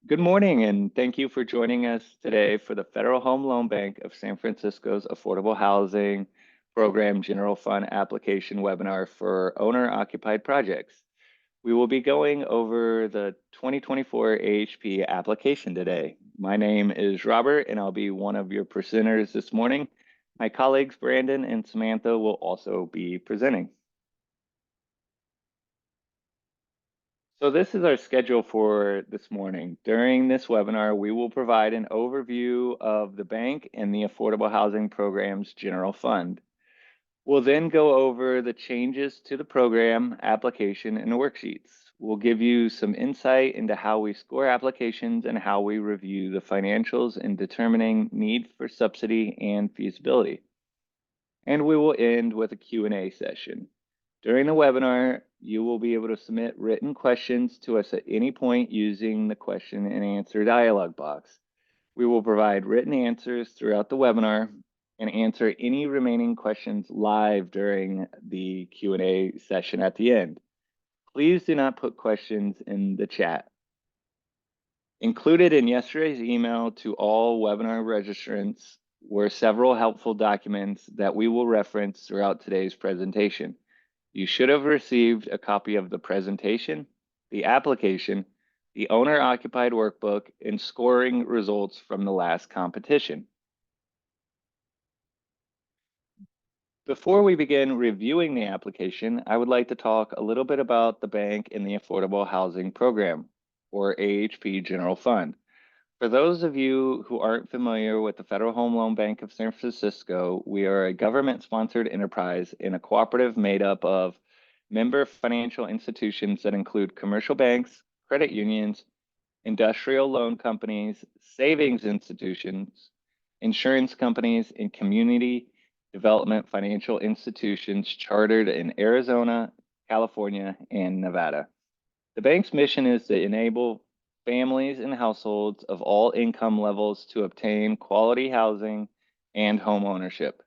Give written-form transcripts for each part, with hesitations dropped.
Good morning, and thank you for joining us today for the Federal Home Loan Bank of San Francisco's Affordable Housing Program General Fund application webinar for owner-occupied projects. We will be going over the 2024 AHP application today. My name is Robert, and I'll be one of your presenters this morning. My colleagues Brandon and Samantha will also be presenting. So this is our schedule for this morning. During this webinar, we will provide an overview of the bank and the Affordable Housing Program's general fund. We'll then go over the changes to the program, application, and worksheets. We'll give you some insight into how we score applications and how we review the financials in determining need for subsidy and feasibility. And we will end with a Q&A session. During the webinar, you will be able to submit written questions to us at any point using the question and answer dialog box. We will provide written answers throughout the webinar and answer any remaining questions live during the Q&A session at the end. Please do not put questions in the chat. Included in yesterday's email to all webinar registrants were several helpful documents that we will reference throughout today's presentation. You should have received a copy of the presentation, the application, the owner-occupied workbook, and scoring results from the last competition. Before we begin reviewing the application, I would like to talk a little bit about the bank and the Affordable Housing Program, or AHP General Fund. For those of you who aren't familiar with the Federal Home Loan Bank of San Francisco, we are a government-sponsored enterprise and a cooperative made up of member financial institutions that include commercial banks, credit unions, industrial loan companies, savings institutions, insurance companies, and community development financial institutions chartered in Arizona, California, and Nevada. The bank's mission is to enable families and households of all income levels to obtain quality housing and home ownership.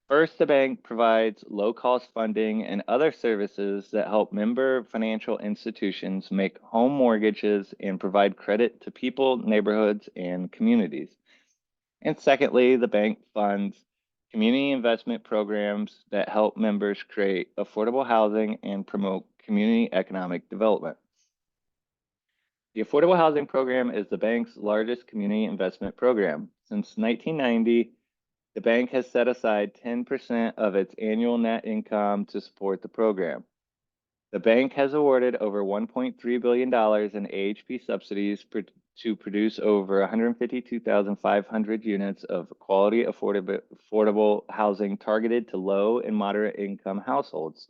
First, the bank provides low-cost funding and other services that help member financial institutions make home mortgages and provide credit to people, neighborhoods, and communities. And secondly, the bank funds community investment programs that help members create affordable housing and promote community economic development. The Affordable Housing Program is the bank's largest community investment program. Since 1990, the bank has set aside 10% of its annual net income to support the program. The bank has awarded over $1.3 billion in AHP subsidies to produce over 152,500 units of quality affordable housing targeted to low and moderate income households.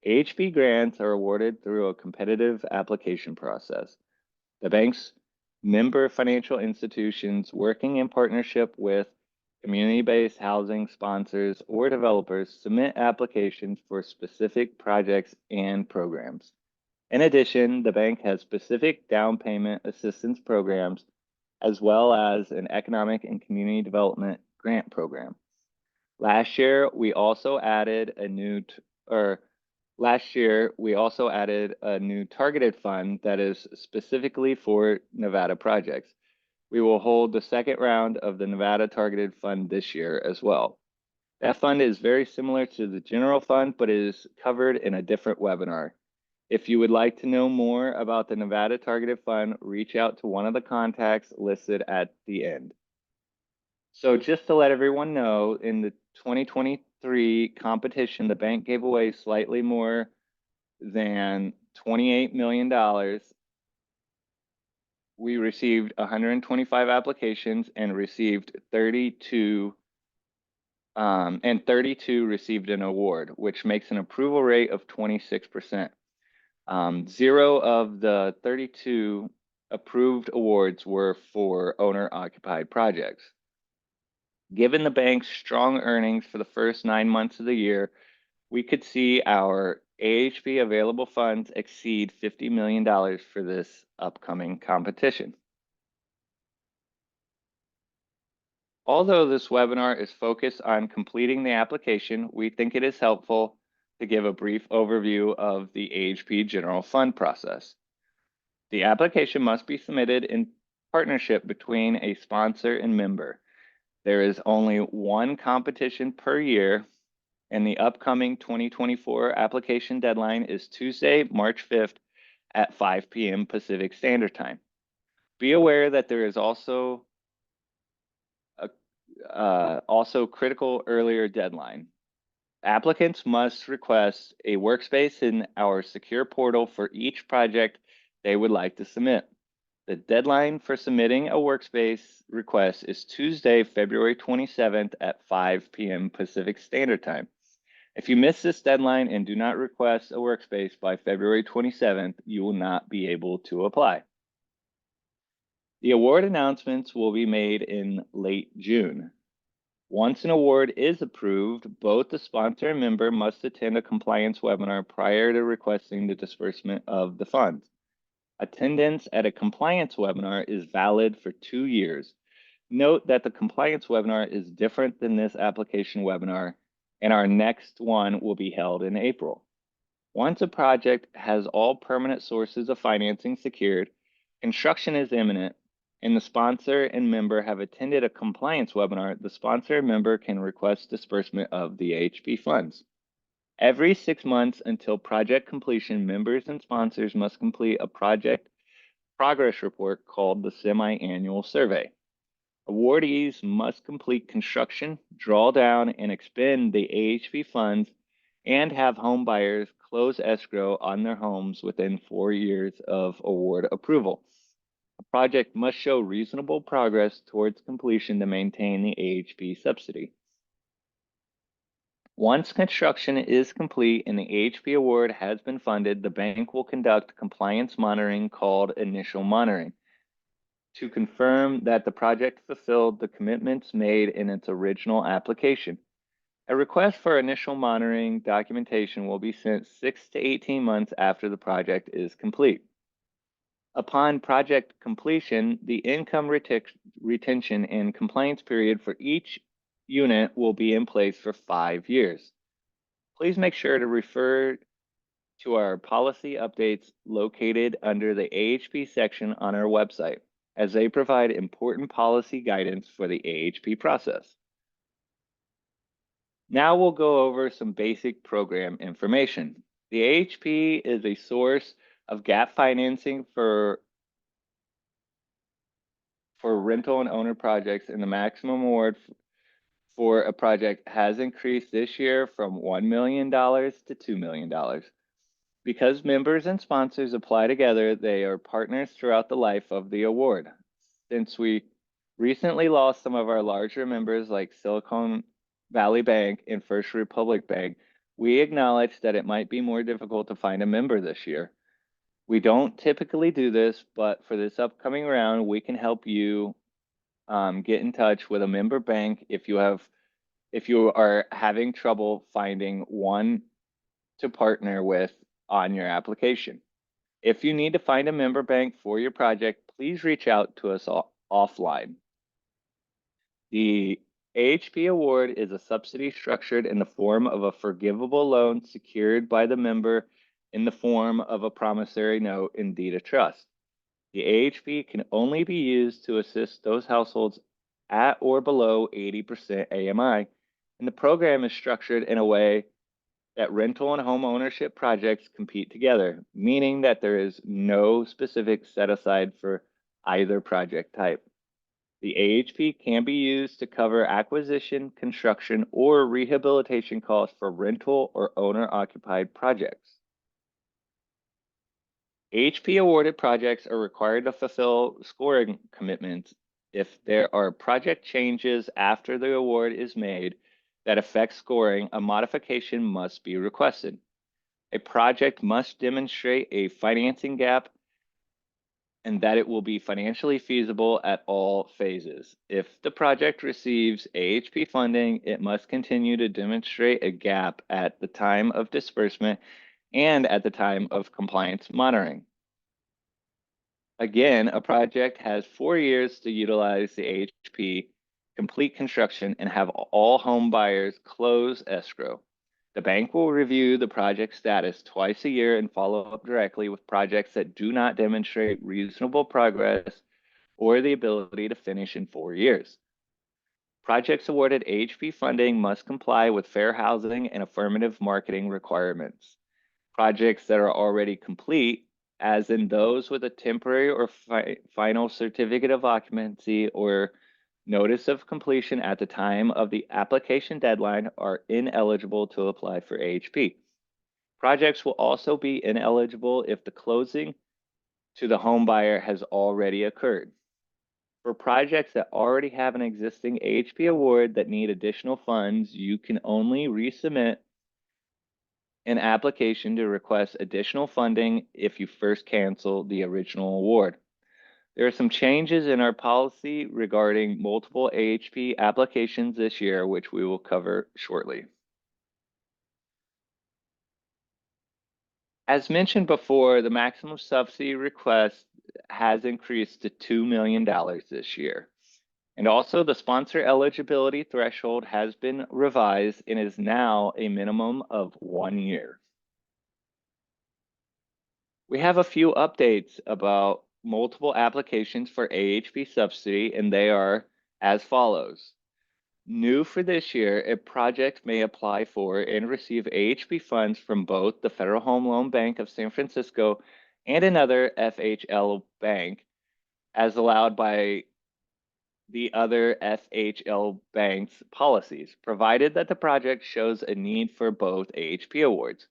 AHP grants are awarded through a competitive application process. The bank's member financial institutions, working in partnership with community-based housing sponsors or developers, submit applications for specific projects and programs. In addition, the bank has specific down payment assistance programs, as well as an economic and community development grant program. Last year, we also added a new targeted fund that is specifically for Nevada projects. We will hold the second round of the Nevada Targeted Fund this year as well. That fund is very similar to the general fund, but is covered in a different webinar. If you would like to know more about the Nevada Targeted Fund, reach out to one of the contacts listed at the end. So just to let everyone know, in the 2023 competition, the bank gave away slightly more than $28 million. We received 125 applications and received 32 received an award, which makes an approval rate of 26%. 0 of the 32 approved awards were for owner-occupied projects. Given the bank's strong earnings for the first 9 months of the year, we could see our AHP available funds exceed $50 million for this upcoming competition. Although this webinar is focused on completing the application, we think it is helpful to give a brief overview of the AHP General Fund process. The application must be submitted in partnership between a sponsor and member. There is only one competition per year, and the upcoming 2024 application deadline is Tuesday, March 5th at 5 p.m. Pacific Standard Time. Be aware that there is also critical earlier deadline. Applicants must request a workspace in our secure portal for each project they would like to submit. The deadline for submitting a workspace request is Tuesday, February 27th at 5 p.m. Pacific Standard Time. If you miss this deadline and do not request a workspace by February 27th, you will not be able to apply. The award announcements will be made in late June. Once an award is approved, both the sponsor and member must attend a compliance webinar prior to requesting the disbursement of the funds. Attendance at a compliance webinar is valid for 2 years. Note that the compliance webinar is different than this application webinar, and our next one will be held in April. Once a project has all permanent sources of financing secured, construction is imminent, and the sponsor and member have attended a compliance webinar, the sponsor and member can request disbursement of the AHP funds. Every 6 months until project completion, members and sponsors must complete a project progress report called the semi-annual survey. Awardees must complete construction, draw down, and expend the AHP funds, and have home buyers close escrow on their homes within 4 years of award approval. A project must show reasonable progress towards completion to maintain the AHP subsidy. Once construction is complete and the AHP award has been funded, the bank will conduct compliance monitoring called initial monitoring to confirm that the project fulfilled the commitments made in its original application. A request for initial monitoring documentation will be sent 6 to 18 months after the project is complete. Upon project completion, the income retention and compliance period for each unit will be in place for 5 years. Please make sure to refer to our policy updates located under the AHP section on our website, as they provide important policy guidance for the AHP process. Now we'll go over some basic program information. The AHP is a source of gap financing for rental and owner projects, and the maximum award for a project has increased this year from $1 million to $2 million. Because members and sponsors apply together, they are partners throughout the life of the award. Since we recently lost some of our larger members like Silicon Valley Bank and First Republic Bank, we acknowledge that it might be more difficult to find a member this year. We don't typically do this, but for this upcoming round, we can help you get in touch with a member bank if you are having trouble finding one to partner with on your application. If you need to find a member bank for your project, please reach out to us offline. The AHP award is a subsidy structured in the form of a forgivable loan secured by the member in the form of a promissory note and deed of trust. The AHP can only be used to assist those households at or below 80% AMI, and the program is structured in a way that rental and home ownership projects compete together, meaning that there is no specific set aside for either project type. The AHP can be used to cover acquisition, construction, or rehabilitation costs for rental or owner-occupied projects. AHP awarded projects are required to fulfill scoring commitments. If there are project changes after the award is made that affect scoring, a modification must be requested. A project must demonstrate a financing gap and that it will be financially feasible at all phases. If the project receives AHP funding, it must continue to demonstrate a gap at the time of disbursement and at the time of compliance monitoring. Again, a project has 4 years to utilize the AHP, complete construction, and have all home buyers close escrow. The bank will review the project status twice a year and follow up directly with projects that do not demonstrate reasonable progress or the ability to finish in 4 years. Projects awarded AHP funding must comply with fair housing and affirmative marketing requirements. Projects that are already complete, as in those with a temporary or final certificate of occupancy or notice of completion at the time of the application deadline, are ineligible to apply for AHP. Projects will also be ineligible if the closing to the home buyer has already occurred. For projects that already have an existing AHP award that need additional funds, you can only resubmit an application to request additional funding if you first cancel the original award. There are some changes in our policy regarding multiple AHP applications this year, which we will cover shortly. As mentioned before, the maximum subsidy request has increased to $2 million this year. And also the sponsor eligibility threshold has been revised and is now a minimum of 1 year. We have a few updates about multiple applications for AHP subsidy, and they are as follows. New for this year, a project may apply for and receive AHP funds from both the Federal Home Loan Bank of San Francisco and another FHL bank, as allowed by the other FHL bank's policies, provided that the project shows a need for both AHP awards.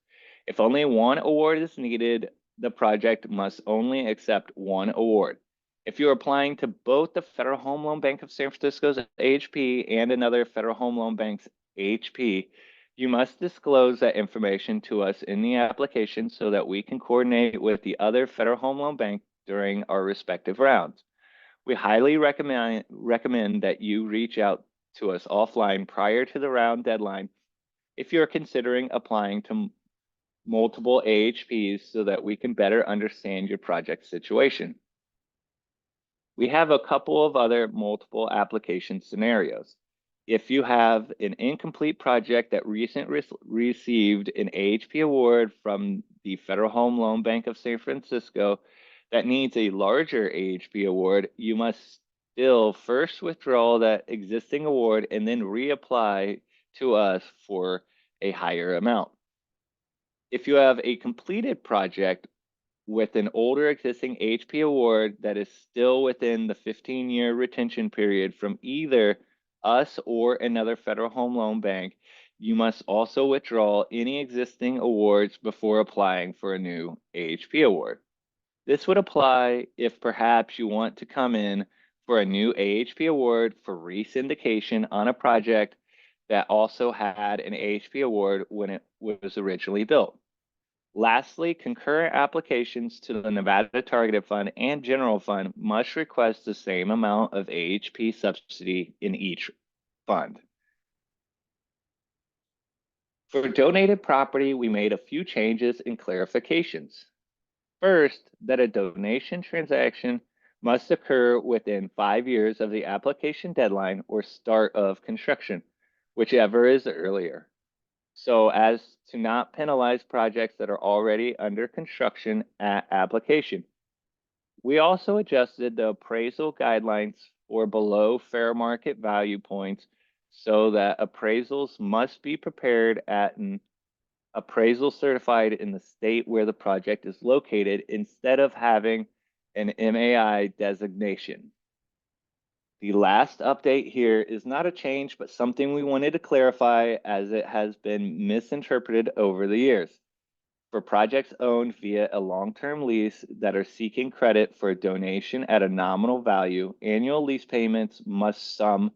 If only one award is needed, the project must only accept one award. If you're applying to both the Federal Home Loan Bank of San Francisco's AHP and another Federal Home Loan Bank's AHP, you must disclose that information to us in the application so that we can coordinate with the other Federal Home Loan Bank during our respective rounds. We highly recommend that you reach out to us offline prior to the round deadline if you're considering applying to multiple AHPs so that we can better understand your project situation. We have a couple of other multiple application scenarios. If you have an incomplete project that recently received an AHP award from the Federal Home Loan Bank of San Francisco that needs a larger AHP award, you must still first withdraw that existing award and then reapply to us for a higher amount. If you have a completed project with an older existing AHP award that is still within the 15-year retention period from either us or another Federal Home Loan Bank, you must also withdraw any existing awards before applying for a new AHP award. This would apply if perhaps you want to come in for a new AHP award for re-syndication on a project that also had an AHP award when it was originally built. Lastly, concurrent applications to the Nevada Targeted Fund and General Fund must request the same amount of AHP subsidy in each fund. For donated property, we made a few changes and clarifications. First, that a donation transaction must occur within 5 years of the application deadline or start of construction, whichever is earlier, so as to not penalize projects that are already under construction at application. We also adjusted the appraisal guidelines for below fair market value points so that appraisals must be prepared at an appraisal certified in the state where the project is located instead of having an MAI designation. The last update here is not a change, but something we wanted to clarify as it has been misinterpreted over the years. For projects owned via a long-term lease that are seeking credit for a donation at a nominal value, annual lease payments must sum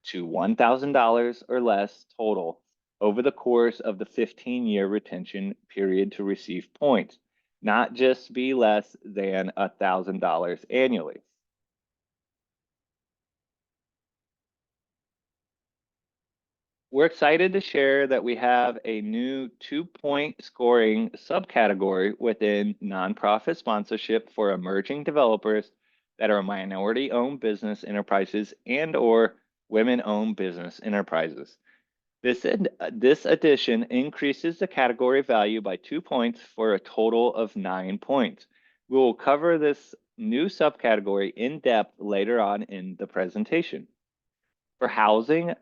to $1,000 or less total over the course of the 15-year retention period to receive points, not just be less than $1,000 annually. We're excited to share that we have a new 2-point scoring subcategory within nonprofit sponsorship for emerging developers that are minority-owned business enterprises and/or women-owned business enterprises. This addition increases the category value by 2 points for a total of 9 points. We will cover this new subcategory in depth later on in the presentation. For housing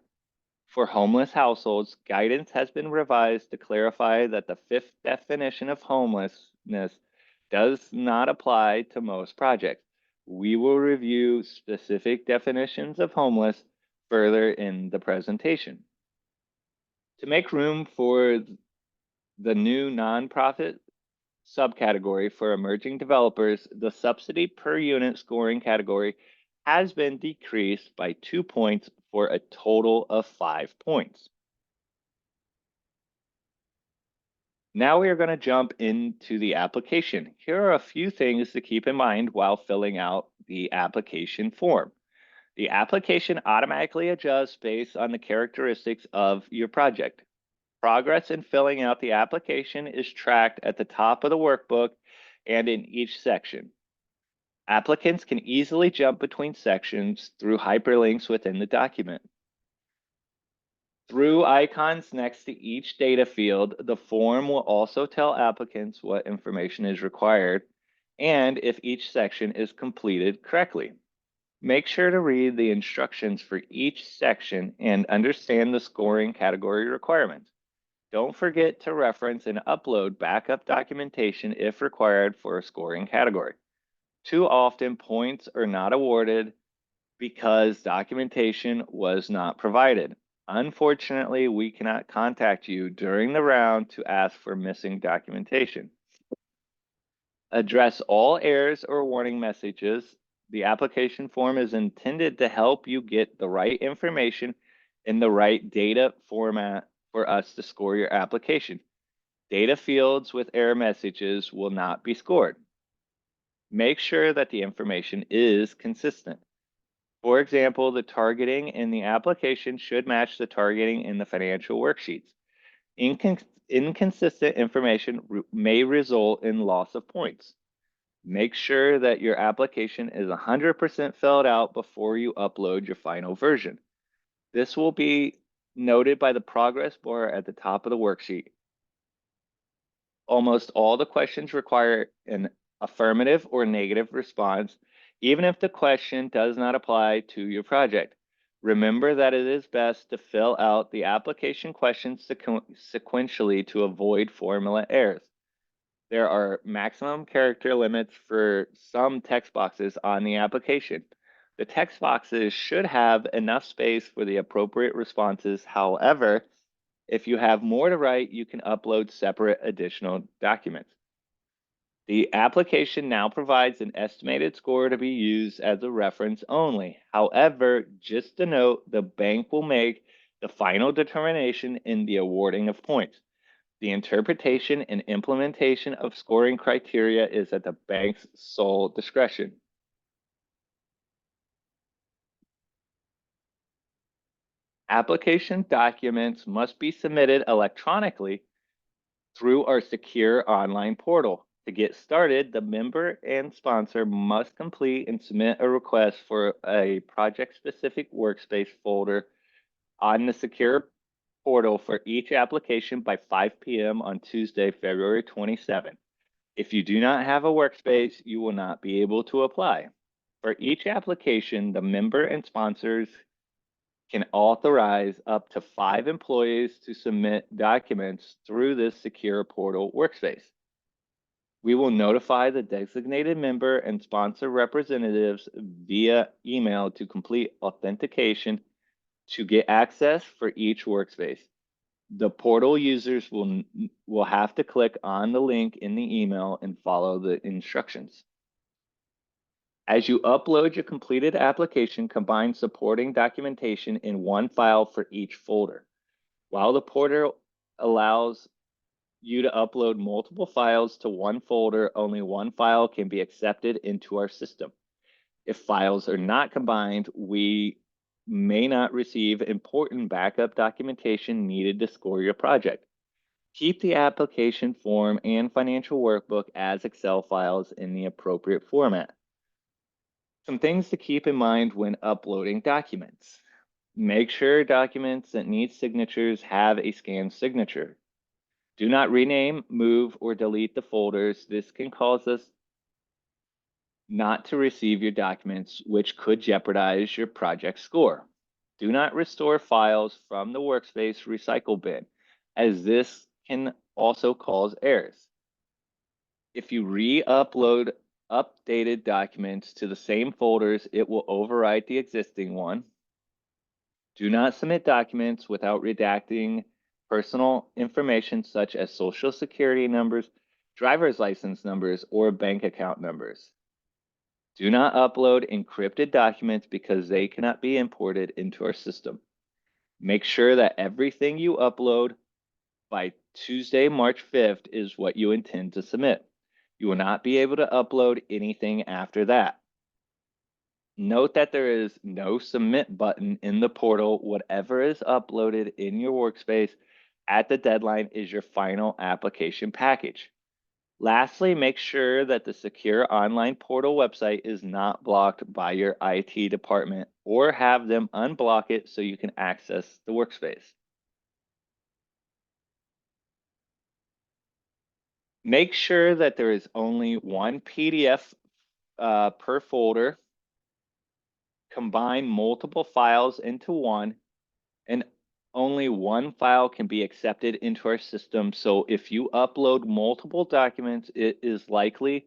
for homeless households, guidance has been revised to clarify that the fifth definition of homelessness does not apply to most projects. We will review specific definitions of homeless further in the presentation. To make room for the new nonprofit subcategory for emerging developers, the subsidy per unit scoring category has been decreased by 2 points for a total of 5 points. Now we are going to jump into the application. Here are a few things to keep in mind while filling out the application form. The application automatically adjusts based on the characteristics of your project. Progress in filling out the application is tracked at the top of the workbook and in each section. Applicants can easily jump between sections through hyperlinks within the document. Through icons next to each data field, the form will also tell applicants what information is required and if each section is completed correctly. Make sure to read the instructions for each section and understand the scoring category requirements. Don't forget to reference and upload backup documentation if required for a scoring category. Too often, points are not awarded because documentation was not provided. Unfortunately, we cannot contact you during the round to ask for missing documentation. Address all errors or warning messages. The application form is intended to help you get the right information in the right data format for us to score your application. Data fields with error messages will not be scored. Make sure that the information is consistent. For example, the targeting in the application should match the targeting in the financial worksheets. Inconsistent information may result in loss of points. Make sure that your application is 100% filled out before you upload your final version. This will be noted by the progress bar at the top of the worksheet. Almost all the questions require an affirmative or negative response, even if the question does not apply to your project. Remember that it is best to fill out the application questions sequentially to avoid formula errors. There are maximum character limits for some text boxes on the application. The text boxes should have enough space for the appropriate responses. However, if you have more to write, you can upload separate additional documents. The application now provides an estimated score to be used as a reference only. However, just to note, the bank will make the final determination in the awarding of points. The interpretation and implementation of scoring criteria is at the bank's sole discretion. Application documents must be submitted electronically through our secure online portal. To get started, the member and sponsor must complete and submit a request for a project-specific workspace folder on the secure portal for each application by 5 p.m. on Tuesday, February 27th. If you do not have a workspace, you will not be able to apply. For each application, the member and sponsors can authorize up to 5 employees to submit documents through this secure portal workspace. We will notify the designated member and sponsor representatives via email to complete authentication to get access for each workspace. The portal users will have to click on the link in the email and follow the instructions. As you upload your completed application, combine supporting documentation in one file for each folder. While the portal allows you to upload multiple files to one folder, only one file can be accepted into our system. If files are not combined, we may not receive important backup documentation needed to score your project. Keep the application form and financial workbook as Excel files in the appropriate format. Some things to keep in mind when uploading documents. Make sure documents that need signatures have a scanned signature. Do not rename, move, or delete the folders. This can cause us not to receive your documents, which could jeopardize your project score. Do not restore files from the workspace recycle bin, as this can also cause errors. If you re-upload updated documents to the same folders, it will overwrite the existing one. Do not submit documents without redacting personal information such as social security numbers, driver's license numbers, or bank account numbers. Do not upload encrypted documents because they cannot be imported into our system. Make sure that everything you upload by Tuesday, March 5th is what you intend to submit. You will not be able to upload anything after that. Note that there is no submit button in the portal. Whatever is uploaded in your workspace at the deadline is your final application package. Lastly, make sure that the secure online portal website is not blocked by your IT department, or have them unblock it so you can access the workspace. Make sure that there is only one PDF per folder. Combine multiple files into one, and only one file can be accepted into our system. So if you upload multiple documents, it is likely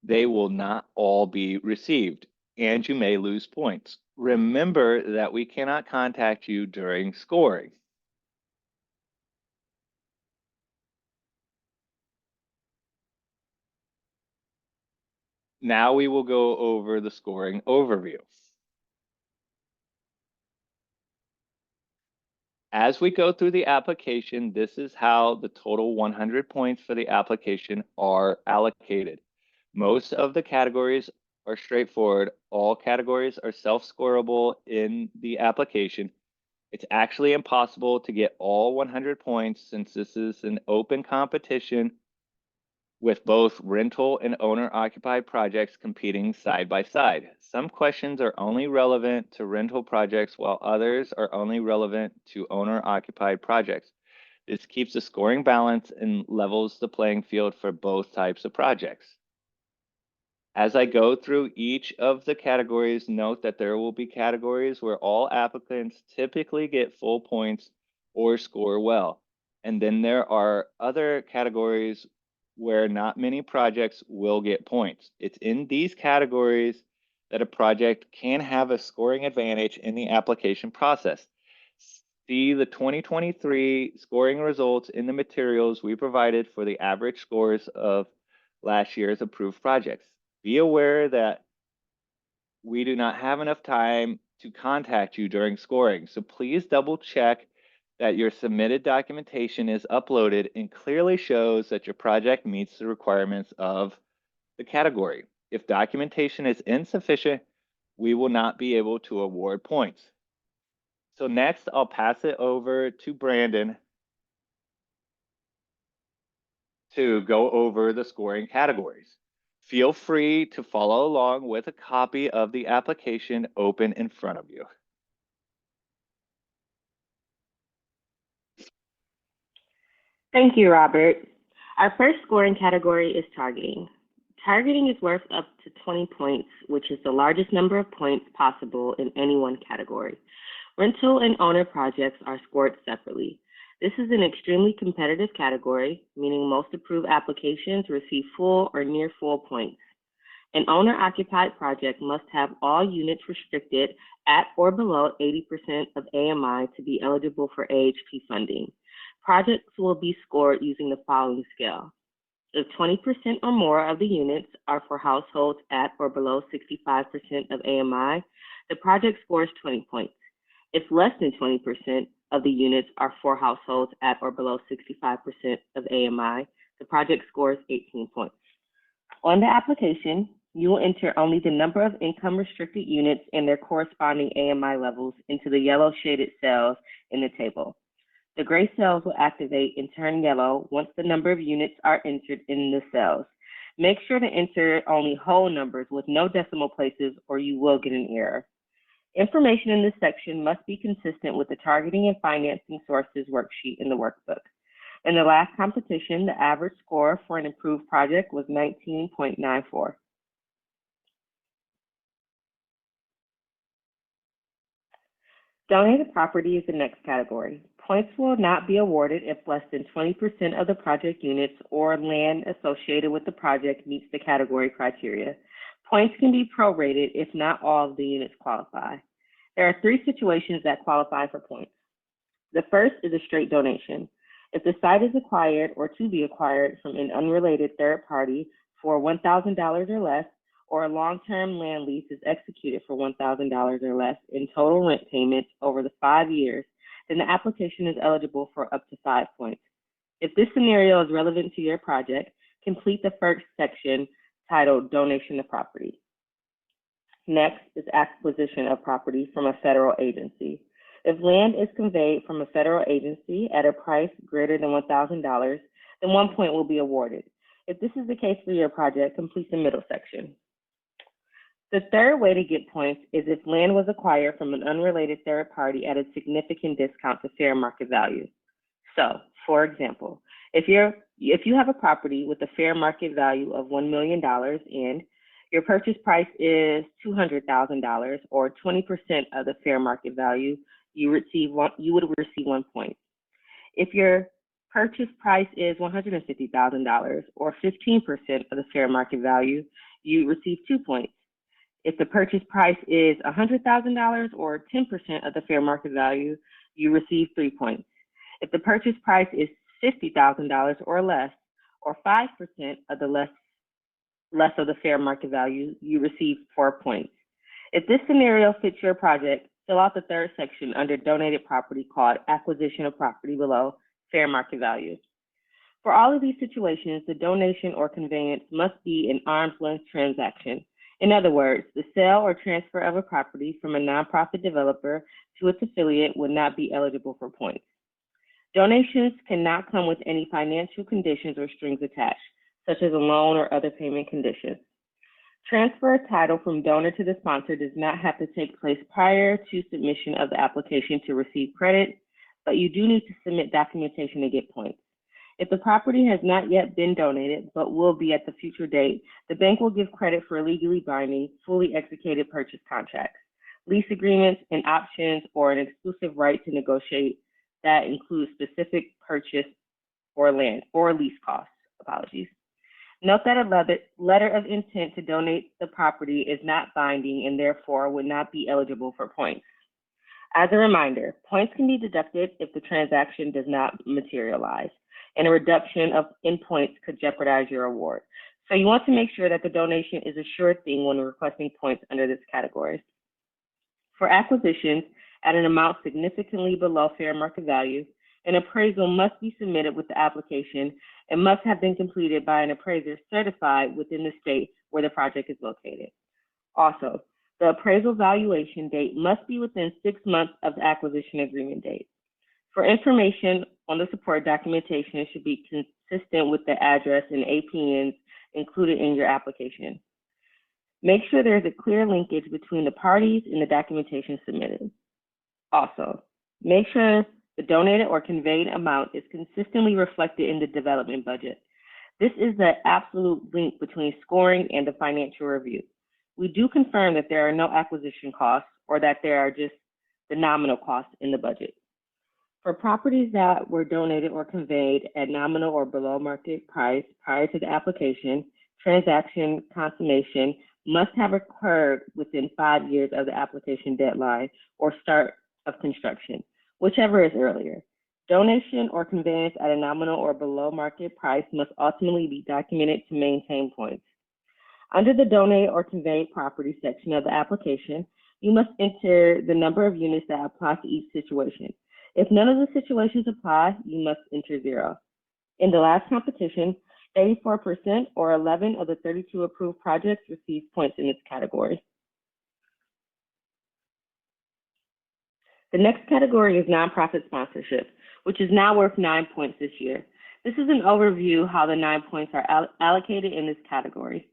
they will not all be received, and you may lose points. Remember that we cannot contact you during scoring. Now we will go over the scoring overview. As we go through the application, this is how the total 100 points for the application are allocated. Most of the categories are straightforward. All categories are self-scorable in the application. It's actually impossible to get all 100 points since this is an open competition with both rental and owner-occupied projects competing side by side. Some questions are only relevant to rental projects, while others are only relevant to owner-occupied projects. This keeps the scoring balance and levels the playing field for both types of projects. As I go through each of the categories, note that there will be categories where all applicants typically get full points or score well. And then there are other categories where not many projects will get points. It's in these categories that a project can have a scoring advantage in the application process. See the 2023 scoring results in the materials we provided for the average scores of last year's approved projects. Be aware that we do not have enough time to contact you during scoring, so please double check that your submitted documentation is uploaded and clearly shows that your project meets the requirements of the category. If documentation is insufficient, we will not be able to award points. So next, I'll pass it over to Brandon to go over the scoring categories. Feel free to follow along with a copy of the application open in front of you. Thank you, Robert. Our first scoring category is targeting. Targeting is worth up to 20 points, which is the largest number of points possible in any one category. Rental and owner projects are scored separately. This is an extremely competitive category, meaning most approved applications receive full or near full points. An owner-occupied project must have all units restricted at or below 80% of AMI to be eligible for AHP funding. Projects will be scored using the following scale. If 20% or more of the units are for households at or below 65% of AMI, the project scores 20 points. If less than 20% of the units are for households at or below 65% of AMI, the project scores 18 points. On the application, you will enter only the number of income restricted units and their corresponding AMI levels into the yellow shaded cells in the table. The gray cells will activate and turn yellow once the number of units are entered in the cells. Make sure to enter only whole numbers with no decimal places or you will get an error. Information in this section must be consistent with the targeting and financing sources worksheet in the workbook. In the last competition, the average score for an approved project was 19.94. Donated property is the next category. Points will not be awarded if less than 20% of the project units or land associated with the project meets the category criteria. Points can be prorated if not all of the units qualify. There are three situations that qualify for points. The first is a straight donation. If the site is acquired or to be acquired from an unrelated third party for $1,000 or less, or a long-term land lease is executed for $1,000 or less in total rent payments over the 5 years, then the application is eligible for up to 5 points. If this scenario is relevant to your project, complete the first section titled Donation of Property. Next is acquisition of property from a federal agency. If land is conveyed from a federal agency at a price greater than $1,000, then 1 point will be awarded. If this is the case for your project, complete the middle section. The third way to get points is if land was acquired from an unrelated third party at a significant discount to fair market value. So, for example, if you have a property with a fair market value of $1 million and your purchase price is $200,000 or 20% of the fair market value, you would receive 1 point. If your purchase price is $150,000 or 15% of the fair market value, you receive 2 points. If the purchase price is $100,000 or 10% of the fair market value, you receive 3 points. If the purchase price is $50,000 or less, or 5% of the less of the fair market value, you receive 4 points. If this scenario fits your project, fill out the third section under donated property called acquisition of property below fair market value. For all of these situations, the donation or conveyance must be an arm's length transaction. In other words, the sale or transfer of a property from a nonprofit developer to its affiliate would not be eligible for points. Donations cannot come with any financial conditions or strings attached, such as a loan or other payment conditions. Transfer of title from donor to the sponsor does not have to take place prior to submission of the application to receive credit, but you do need to submit documentation to get points. If the property has not yet been donated, but will be at the future date, the bank will give credit for legally binding, fully executed purchase contracts, lease agreements, and options, or an exclusive right to negotiate that includes specific purchase or land or lease costs. Note that a letter of intent to donate the property is not binding and therefore would not be eligible for points. As a reminder, points can be deducted if the transaction does not materialize, and a reduction in points could jeopardize your award. So you want to make sure that the donation is a sure thing when requesting points under this category. For acquisitions at an amount significantly below fair market value, an appraisal must be submitted with the application and must have been completed by an appraiser certified within the state where the project is located. Also, the appraisal valuation date must be within 6 months of the acquisition agreement date. For information on the support documentation, it should be consistent with the address and APNs included in your application. Make sure there is a clear linkage between the parties and the documentation submitted. Also, make sure the donated or conveyed amount is consistently reflected in the development budget. This is the absolute link between scoring and the financial review. We do confirm that there are no acquisition costs or that there are just the nominal costs in the budget. For properties that were donated or conveyed at nominal or below market price prior to the application, transaction consummation must have occurred within 5 years of the application deadline or start of construction, whichever is earlier. Donation or conveyance at a nominal or below market price must ultimately be documented to maintain points. Under the donate or conveyed property section of the application, you must enter the number of units that apply to each situation. If none of the situations apply, you must enter 0. In the last competition, 84% or 11 of the 32 approved projects received points in this category. The next category is nonprofit sponsorship, which is now worth 9 points this year. This is an overview how the 9 points are allocated in this category.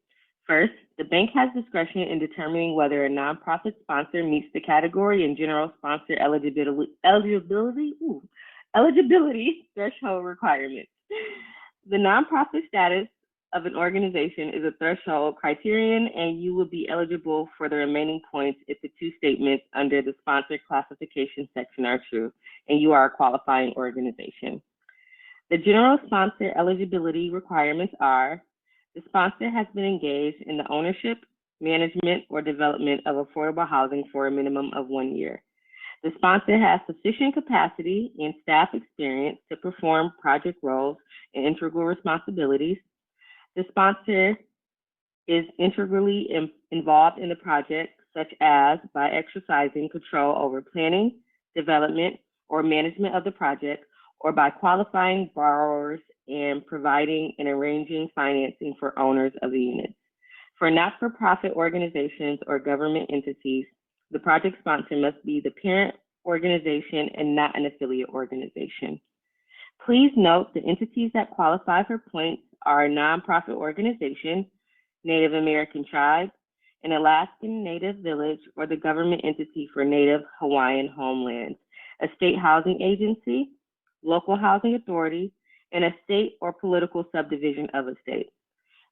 First, the bank has discretion in determining whether a nonprofit sponsor meets the category and general sponsor eligibility threshold requirements. The nonprofit status of an organization is a threshold criterion, and you will be eligible for the remaining points if the two statements under the sponsor classification section are true and you are a qualifying organization. The general sponsor eligibility requirements are: the sponsor has been engaged in the ownership, management, or development of affordable housing for a minimum of 1 year. The sponsor has sufficient capacity and staff experience to perform project roles and integral responsibilities. The sponsor is integrally involved in the project, such as by exercising control over planning, development, or management of the project, or by qualifying borrowers and providing and arranging financing for owners of the units. For not-for-profit organizations or government entities, the project sponsor must be the parent organization and not an affiliate organization. Please note the entities that qualify for points are a nonprofit organization, Native American tribe, an Alaskan Native village, or the government entity for Native Hawaiian homelands, a state housing agency, local housing authority, and a state or political subdivision of a state.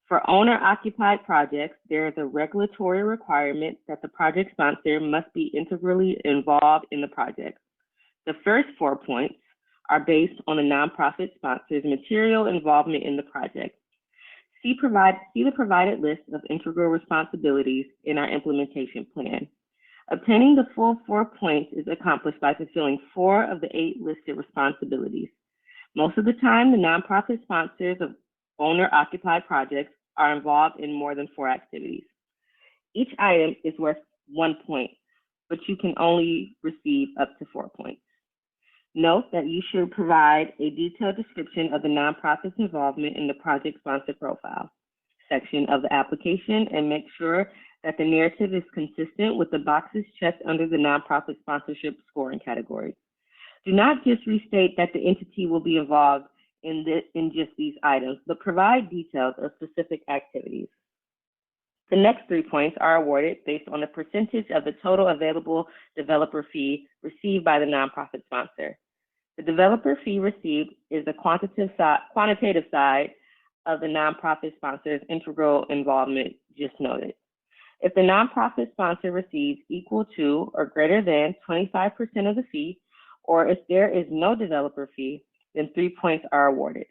For owner-occupied projects, there is a regulatory requirement that the project sponsor must be integrally involved in the project. The first 4 points are based on the nonprofit sponsor's material involvement in the project. See the provided list of integral responsibilities in our implementation plan. Obtaining the full 4 points is accomplished by fulfilling 4 of the 8 listed responsibilities. Most of the time, the nonprofit sponsors of owner-occupied projects are involved in more than 4 activities. Each item is worth 1 point, but you can only receive up to 4 points. Note that you should provide a detailed description of the nonprofit's involvement in the project sponsor profile section of the application, and make sure that the narrative is consistent with the boxes checked under the nonprofit sponsorship scoring category. Do not just restate that the entity will be involved in just these items, but provide details of specific activities. The next 3 points are awarded based on the percentage of the total available developer fee received by the nonprofit sponsor. The developer fee received is the quantitative side of the nonprofit sponsor's integral involvement just noted. If the nonprofit sponsor receives equal to or greater than 25% of the fee, or if there is no developer fee, then 3 points are awarded.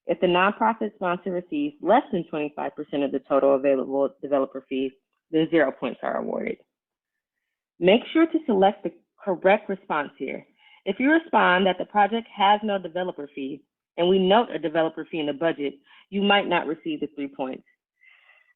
If the nonprofit sponsor receives less than 25% of the total available developer fees, then 0 points are awarded. Make sure to select the correct response here. If you respond that the project has no developer fee, and we note a developer fee in the budget, you might not receive the 3 points.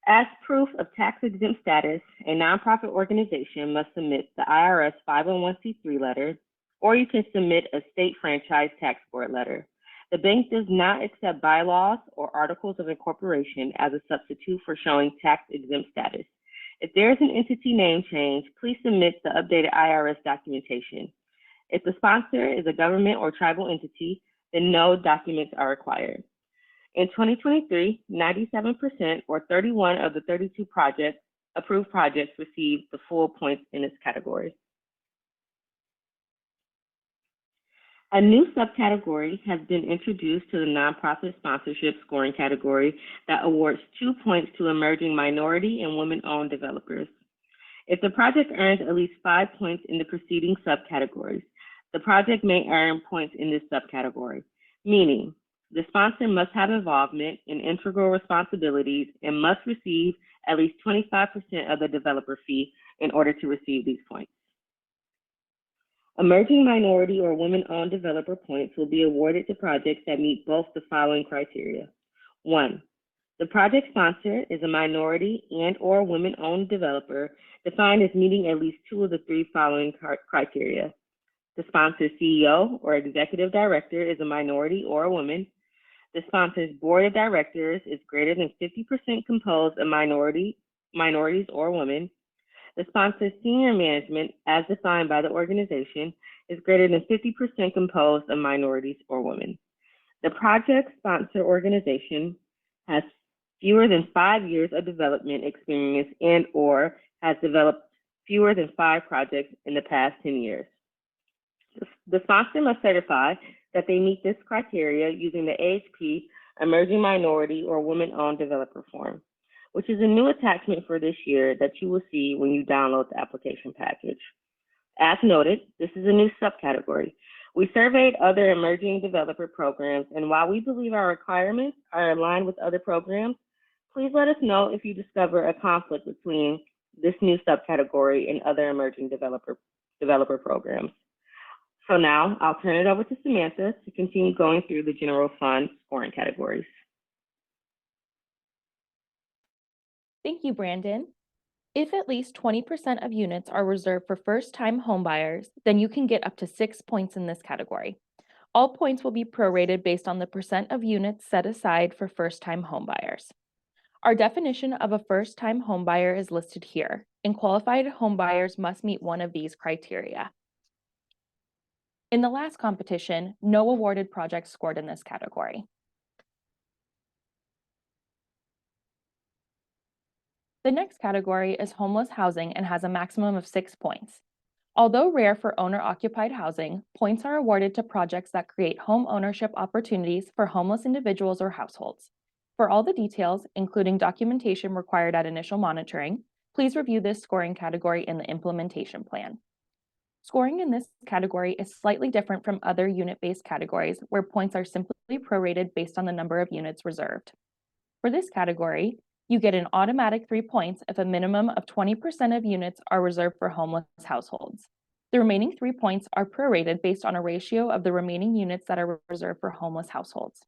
As proof of tax-exempt status, a nonprofit organization must submit the IRS 501c3 letter, or you can submit a state franchise tax board letter. The bank does not accept bylaws or articles of incorporation as a substitute for showing tax-exempt status. If there is an entity name change, please submit the updated IRS documentation. If the sponsor is a government or tribal entity, then no documents are required. In 2023, 97% or 31 of the 32 approved projects received the full points in this category. A new subcategory has been introduced to the nonprofit sponsorship scoring category that awards 2 points to emerging minority and women-owned developers. If the project earns at least 5 points in the preceding subcategories, the project may earn points in this subcategory, meaning the sponsor must have involvement in integral responsibilities and must receive at least 25% of the developer fee in order to receive these points. Emerging minority or women-owned developer points will be awarded to projects that meet both the following criteria. 1, the project sponsor is a minority and/or women-owned developer defined as meeting at least 2 of the 3 following criteria. The sponsor's CEO or executive director is a minority or a woman. The sponsor's board of directors is greater than 50% composed of minorities or women. The sponsor's senior management, as defined by the organization, is greater than 50% composed of minorities or women. The project sponsor organization has fewer than 5 years of development experience, and or has developed fewer than 5 projects in the past 10 years. The sponsor must certify that they meet this criteria using the AHP Emerging Minority or Women-Owned Developer Form, which is a new attachment for this year that you will see when you download the application package. As noted, this is a new subcategory. We surveyed other emerging developer programs, and while we believe our requirements are aligned with other programs, please let us know if you discover a conflict between this new subcategory and other emerging developer programs. So now I'll turn it over to Samantha to continue going through the general fund scoring categories. Thank you, Brandon. If at least 20% of units are reserved for first-time homebuyers, then you can get up to 6 points in this category. All points will be prorated based on the percent of units set aside for first-time homebuyers. Our definition of a first-time homebuyer is listed here, and qualified homebuyers must meet one of these criteria. In the last competition, no awarded projects scored in this category. The next category is homeless housing and has a maximum of 6 points. Although rare for owner-occupied housing, points are awarded to projects that create home ownership opportunities for homeless individuals or households. For all the details, including documentation required at initial monitoring, please review this scoring category in the implementation plan. Scoring in this category is slightly different from other unit-based categories where points are simply prorated based on the number of units reserved. For this category, you get an automatic 3 points if a minimum of 20% of units are reserved for homeless households. The remaining 3 points are prorated based on a ratio of the remaining units that are reserved for homeless households.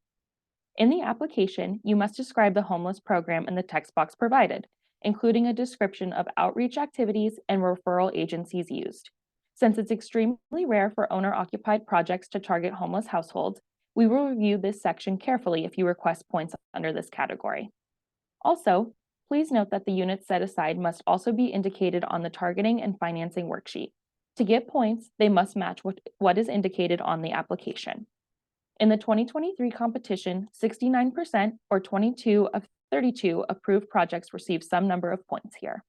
In the application, you must describe the homeless program in the text box provided, including a description of outreach activities and referral agencies used. Since it's extremely rare for owner-occupied projects to target homeless households, we will review this section carefully if you request points under this category. Also, please note that the units set aside must also be indicated on the targeting and financing worksheet. To get points, they must match what is indicated on the application. In the 2023 competition, 69% or 22 of 32 approved projects received some number of points here.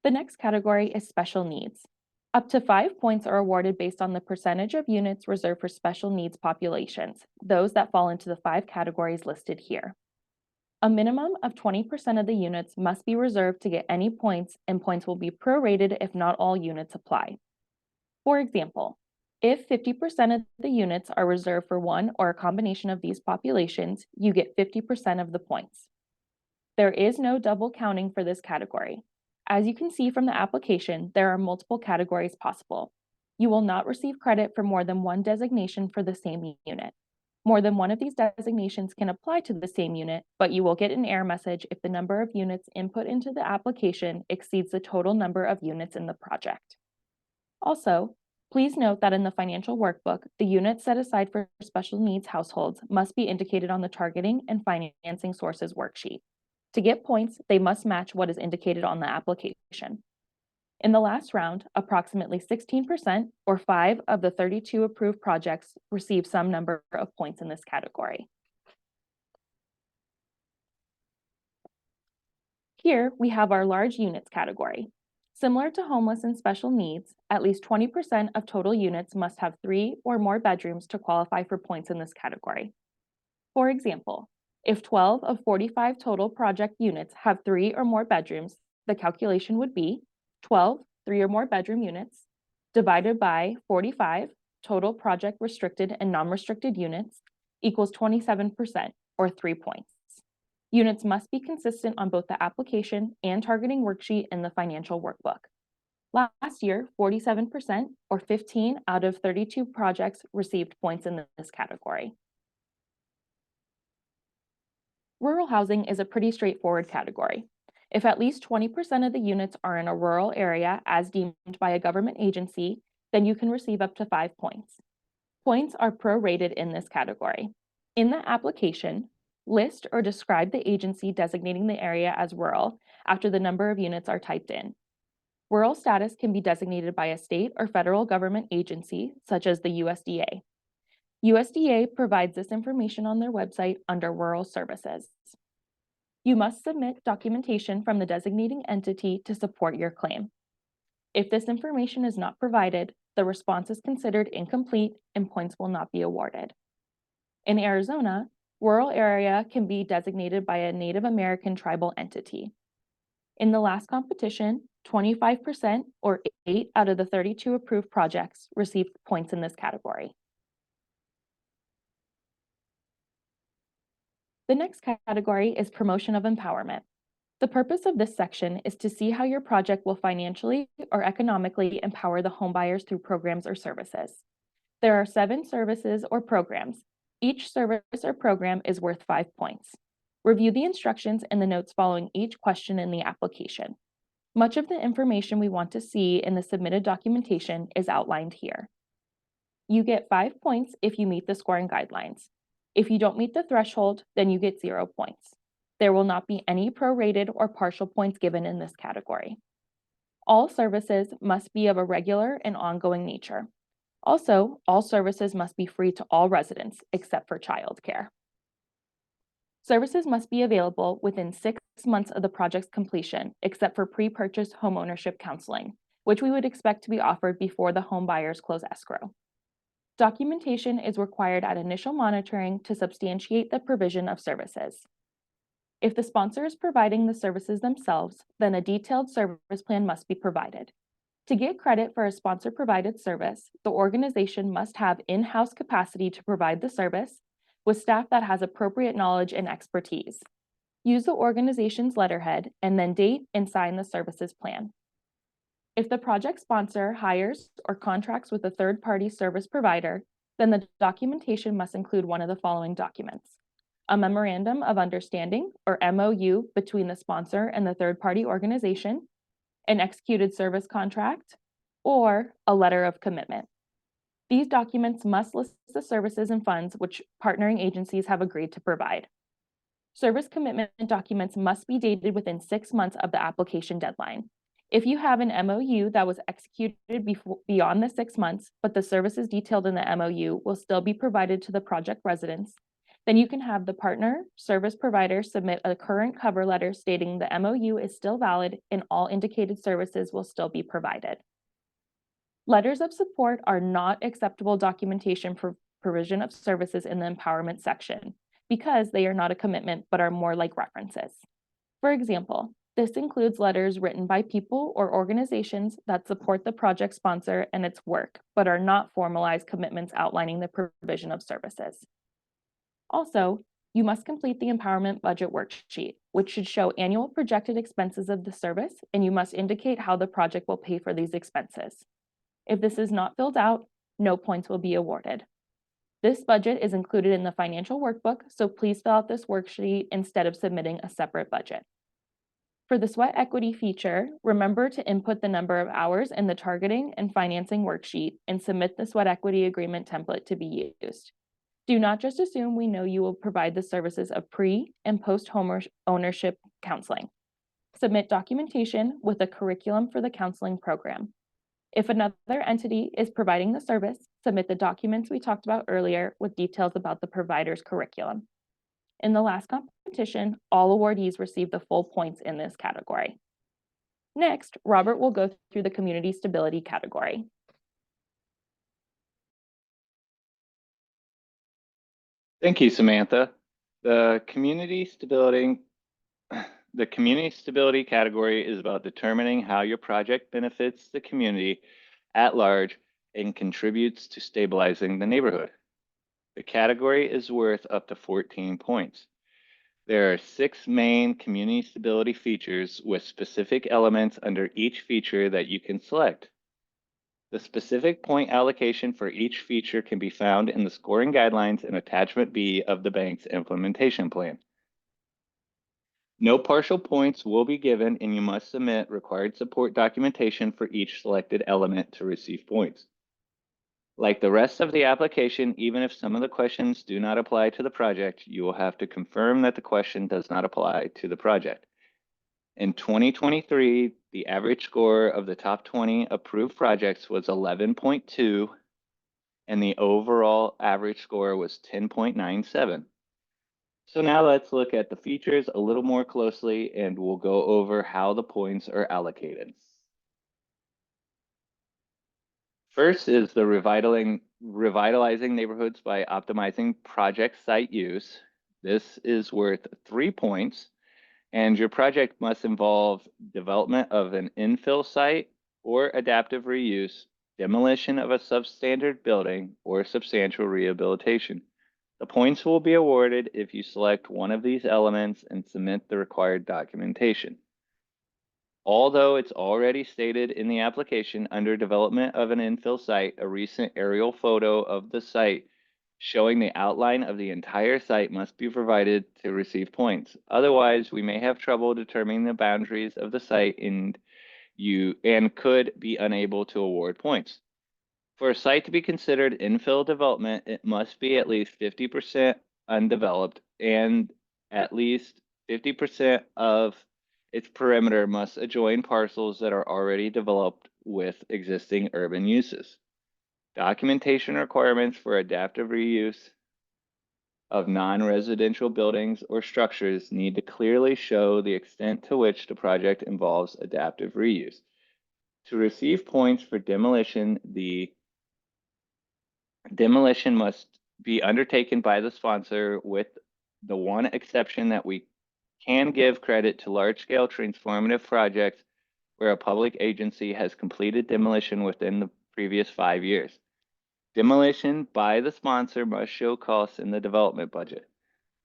The next category is special needs. Up to 5 points are awarded based on the percentage of units reserved for special needs populations, those that fall into the 5 categories listed here. A minimum of 20% of the units must be reserved to get any points, and points will be prorated if not all units apply. For example, if 50% of the units are reserved for one or a combination of these populations, you get 50% of the points. There is no double counting for this category. As you can see from the application, there are multiple categories possible. You will not receive credit for more than one designation for the same unit. More than one of these designations can apply to the same unit, but you will get an error message if the number of units input into the application exceeds the total number of units in the project. Also, please note that in the financial workbook, the units set aside for special needs households must be indicated on the targeting and financing sources worksheet. To get points, they must match what is indicated on the application. In the last round, approximately 16% or 5 of the 32 approved projects received some number of points in this category. Here we have our large units category. Similar to homeless and special needs, at least 20% of total units must have 3 or more bedrooms to qualify for points in this category. For example, if 12 of 45 total project units have 3 or more bedrooms, the calculation would be 12 3 or more bedroom units divided by 45 total project restricted and non-restricted units equals 27% or 3 points. Units must be consistent on both the application and targeting worksheet in the financial workbook. Last year, 47% or 15 out of 32 projects received points in this category. Rural housing is a pretty straightforward category. If at least 20% of the units are in a rural area as deemed by a government agency, then you can receive up to 5 points. Points are prorated in this category. In the application, list or describe the agency designating the area as rural after the number of units are typed in. Rural status can be designated by a state or federal government agency, such as the USDA. USDA provides this information on their website under Rural Services. You must submit documentation from the designating entity to support your claim. If this information is not provided, the response is considered incomplete and points will not be awarded. In Arizona, rural area can be designated by a Native American tribal entity. In the last competition, 25% or 8 out of the 32 approved projects received points in this category. The next category is promotion of empowerment. The purpose of this section is to see how your project will financially or economically empower the homebuyers through programs or services. There are 7 services or programs. Each service or program is worth 5 points. Review the instructions and the notes following each question in the application. Much of the information we want to see in the submitted documentation is outlined here. You get 5 points if you meet the scoring guidelines. If you don't meet the threshold, then you get 0 points. There will not be any prorated or partial points given in this category. All services must be of a regular and ongoing nature. Also, all services must be free to all residents except for childcare. Services must be available within 6 months of the project's completion, except for pre-purchase homeownership counseling, which we would expect to be offered before the home buyers close escrow. Documentation is required at initial monitoring to substantiate the provision of services. If the sponsor is providing the services themselves, then a detailed service plan must be provided. To get credit for a sponsor-provided service, the organization must have in-house capacity to provide the service with staff that has appropriate knowledge and expertise. Use the organization's letterhead and then date and sign the services plan. If the project sponsor hires or contracts with a third-party service provider, then the documentation must include one of the following documents: a Memorandum of Understanding, or MOU, between the sponsor and the third-party organization, an executed service contract, or a letter of commitment. These documents must list the services and funds which partnering agencies have agreed to provide. Service commitment documents must be dated within 6 months of the application deadline. If you have an MOU that was executed beyond the 6 months, but the services detailed in the MOU will still be provided to the project residents, then you can have the partner service provider submit a current cover letter stating the MOU is still valid and all indicated services will still be provided. Letters of support are not acceptable documentation for provision of services in the empowerment section because they are not a commitment but are more like references. For example, this includes letters written by people or organizations that support the project sponsor and its work, but are not formalized commitments outlining the provision of services. Also, you must complete the empowerment budget worksheet, which should show annual projected expenses of the service, and you must indicate how the project will pay for these expenses. If this is not filled out, no points will be awarded. This budget is included in the financial workbook, so please fill out this worksheet instead of submitting a separate budget. For the sweat equity feature, remember to input the number of hours in the targeting and financing worksheet and submit the sweat equity agreement template to be used. Do not just assume we know you will provide the services of pre- and post-home ownership counseling. Submit documentation with a curriculum for the counseling program. If another entity is providing the service, submit the documents we talked about earlier with details about the provider's curriculum. In the last competition, all awardees received the full points in this category. Next, Robert will go through the community stability category. Thank you, Samantha. The community stability category is about determining how your project benefits the community at large and contributes to stabilizing the neighborhood. The category is worth up to 14 points. There are 6 main community stability features with specific elements under each feature that you can select. The specific point allocation for each feature can be found in the scoring guidelines in Attachment B of the bank's implementation plan. No partial points will be given, and you must submit required support documentation for each selected element to receive points. Like the rest of the application, even if some of the questions do not apply to the project, you will have to confirm that the question does not apply to the project. In 2023, the average score of the top 20 approved projects was 11.2, and the overall average score was 10.97. So now let's look at the features a little more closely, and we'll go over how the points are allocated. First is the revitalizing neighborhoods by optimizing project site use. This is worth 3 points, and your project must involve development of an infill site or adaptive reuse, demolition of a substandard building, or substantial rehabilitation. The points will be awarded if you select one of these elements and submit the required documentation. Although it's already stated in the application under development of an infill site, a recent aerial photo of the site showing the outline of the entire site must be provided to receive points. Otherwise, we may have trouble determining the boundaries of the site and could be unable to award points. For a site to be considered infill development, it must be at least 50% undeveloped and at least 50% of its perimeter must adjoin parcels that are already developed with existing urban uses. Documentation requirements for adaptive reuse of non-residential buildings or structures need to clearly show the extent to which the project involves adaptive reuse. To receive points for demolition, the demolition must be undertaken by the sponsor, with the one exception that we can give credit to large-scale transformative projects where a public agency has completed demolition within the previous 5 years. Demolition by the sponsor must show costs in the development budget.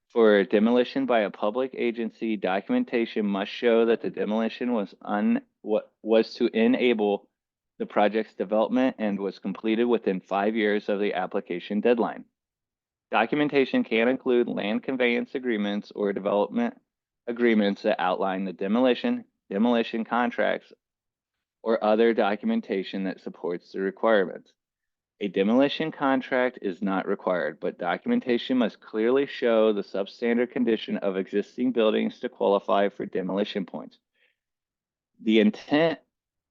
For demolition by a public agency, documentation must show that the demolition was to enable the project's development and was completed within 5 years of the application deadline. Documentation can include land conveyance agreements or development agreements that outline the demolition contracts, or other documentation that supports the requirements. A demolition contract is not required, but documentation must clearly show the substandard condition of existing buildings to qualify for demolition points. The intent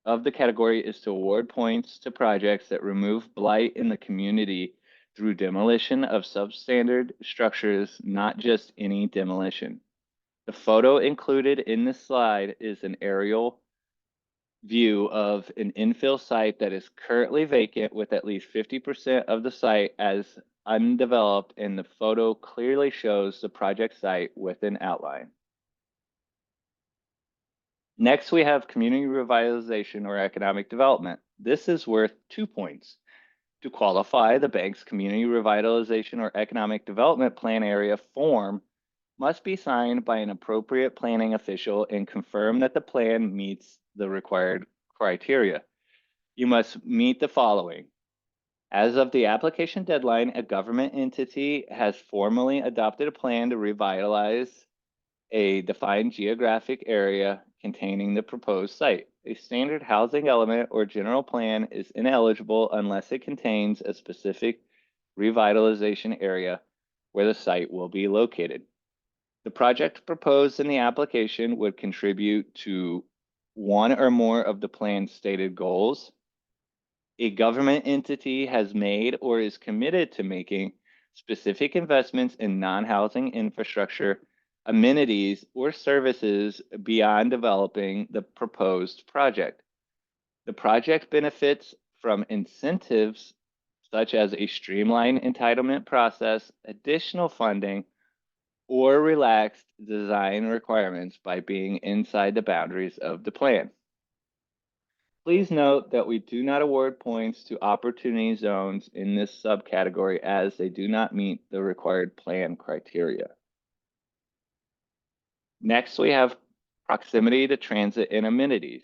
of the category is to award points to projects that remove blight in the community through demolition of substandard structures, not just any demolition. The photo included in this slide is an aerial view of an infill site that is currently vacant, with at least 50% of the site as undeveloped, and the photo clearly shows the project site with an outline. Next, we have community revitalization or economic development. This is worth 2 points. To qualify, the bank's community revitalization or economic development plan area form must be signed by an appropriate planning official and confirm that the plan meets the required criteria. You must meet the following. As of the application deadline, a government entity has formally adopted a plan to revitalize a defined geographic area containing the proposed site. A standard housing element or general plan is ineligible unless it contains a specific revitalization area where the site will be located. The project proposed in the application would contribute to one or more of the plan's stated goals. A government entity has made or is committed to making specific investments in non-housing infrastructure, amenities, or services beyond developing the proposed project. The project benefits from incentives such as a streamlined entitlement process, additional funding, or relaxed design requirements by being inside the boundaries of the plan. Please note that we do not award points to opportunity zones in this subcategory, as they do not meet the required plan criteria. Next, we have proximity to transit and amenities.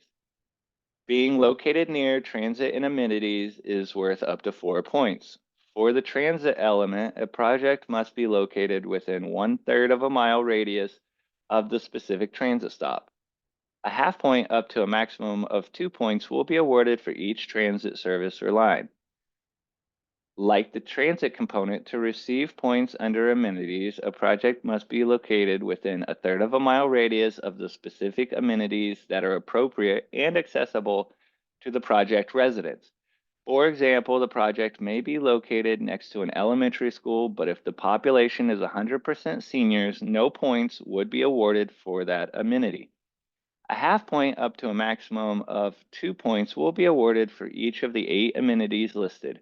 Being located near transit and amenities is worth up to 4 points. For the transit element, a project must be located within 1/3 of a mile radius of the specific transit stop. A half point up to a maximum of 2 points will be awarded for each transit service or line. Like the transit component, to receive points under amenities, a project must be located within 1/3 of a mile radius of the specific amenities that are appropriate and accessible to the project residents. For example, the project may be located next to an elementary school, but if the population is 100% seniors, no points would be awarded for that amenity. A half point up to a maximum of 2 points will be awarded for each of the 8 amenities listed.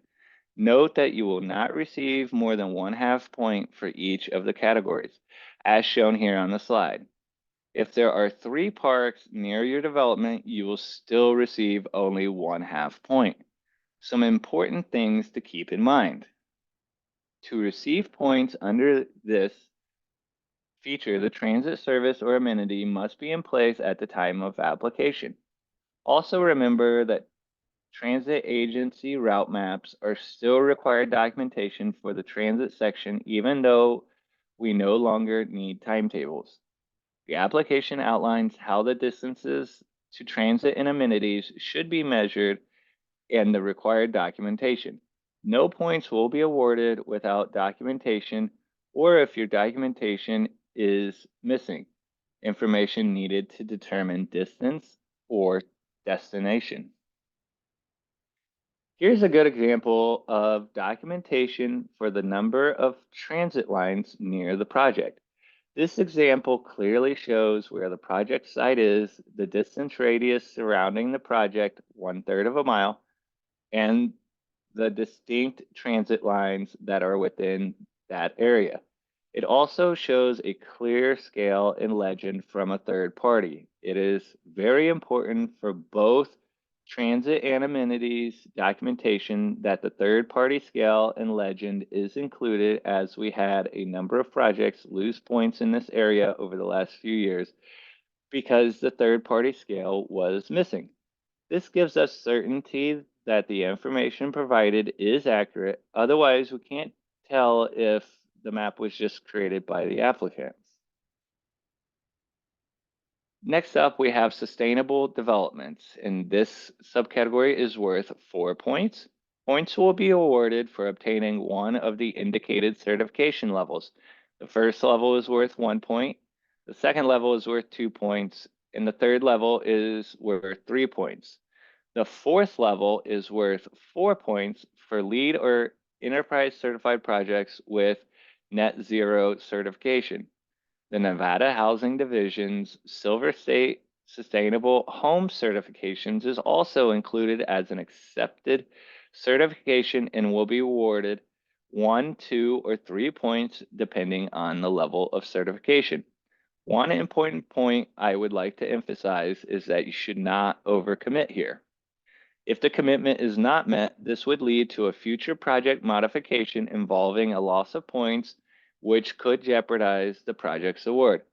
Note that you will not receive more than 1/2 point for each of the categories, as shown here on the slide. If there are 3 parks near your development, you will still receive only 1/2 point. Some important things to keep in mind. To receive points under this feature, the transit service or amenity must be in place at the time of application. Also remember that transit agency route maps are still required documentation for the transit section, even though we no longer need timetables. The application outlines how the distances to transit and amenities should be measured and the required documentation. No points will be awarded without documentation or if your documentation is missing, information needed to determine distance or destination. Here's a good example of documentation for the number of transit lines near the project. This example clearly shows where the project site is, the distance radius surrounding the project, 1/3 of a mile, and the distinct transit lines that are within that area. It also shows a clear scale and legend from a third party. It is very important for both transit and amenities documentation that the third party scale and legend is included, as we had a number of projects lose points in this area over the last few years because the third party scale was missing. This gives us certainty that the information provided is accurate. Otherwise, we can't tell if the map was just created by the applicants. Next up, we have sustainable developments, and this subcategory is worth 4 points. Points will be awarded for obtaining one of the indicated certification levels. The first level is worth 1 point, the second level is worth 2 points, and the third level is worth 3 points. The fourth level is worth 4 points for lead or enterprise certified projects with net zero certification. The Nevada Housing Division's Silver State Sustainable Home certifications is also included as an accepted certification and will be awarded 1, 2, or 3 points depending on the level of certification. One important point I would like to emphasize is that you should not overcommit here. If the commitment is not met, this would lead to a future project modification involving a loss of points, which could jeopardize the project's award.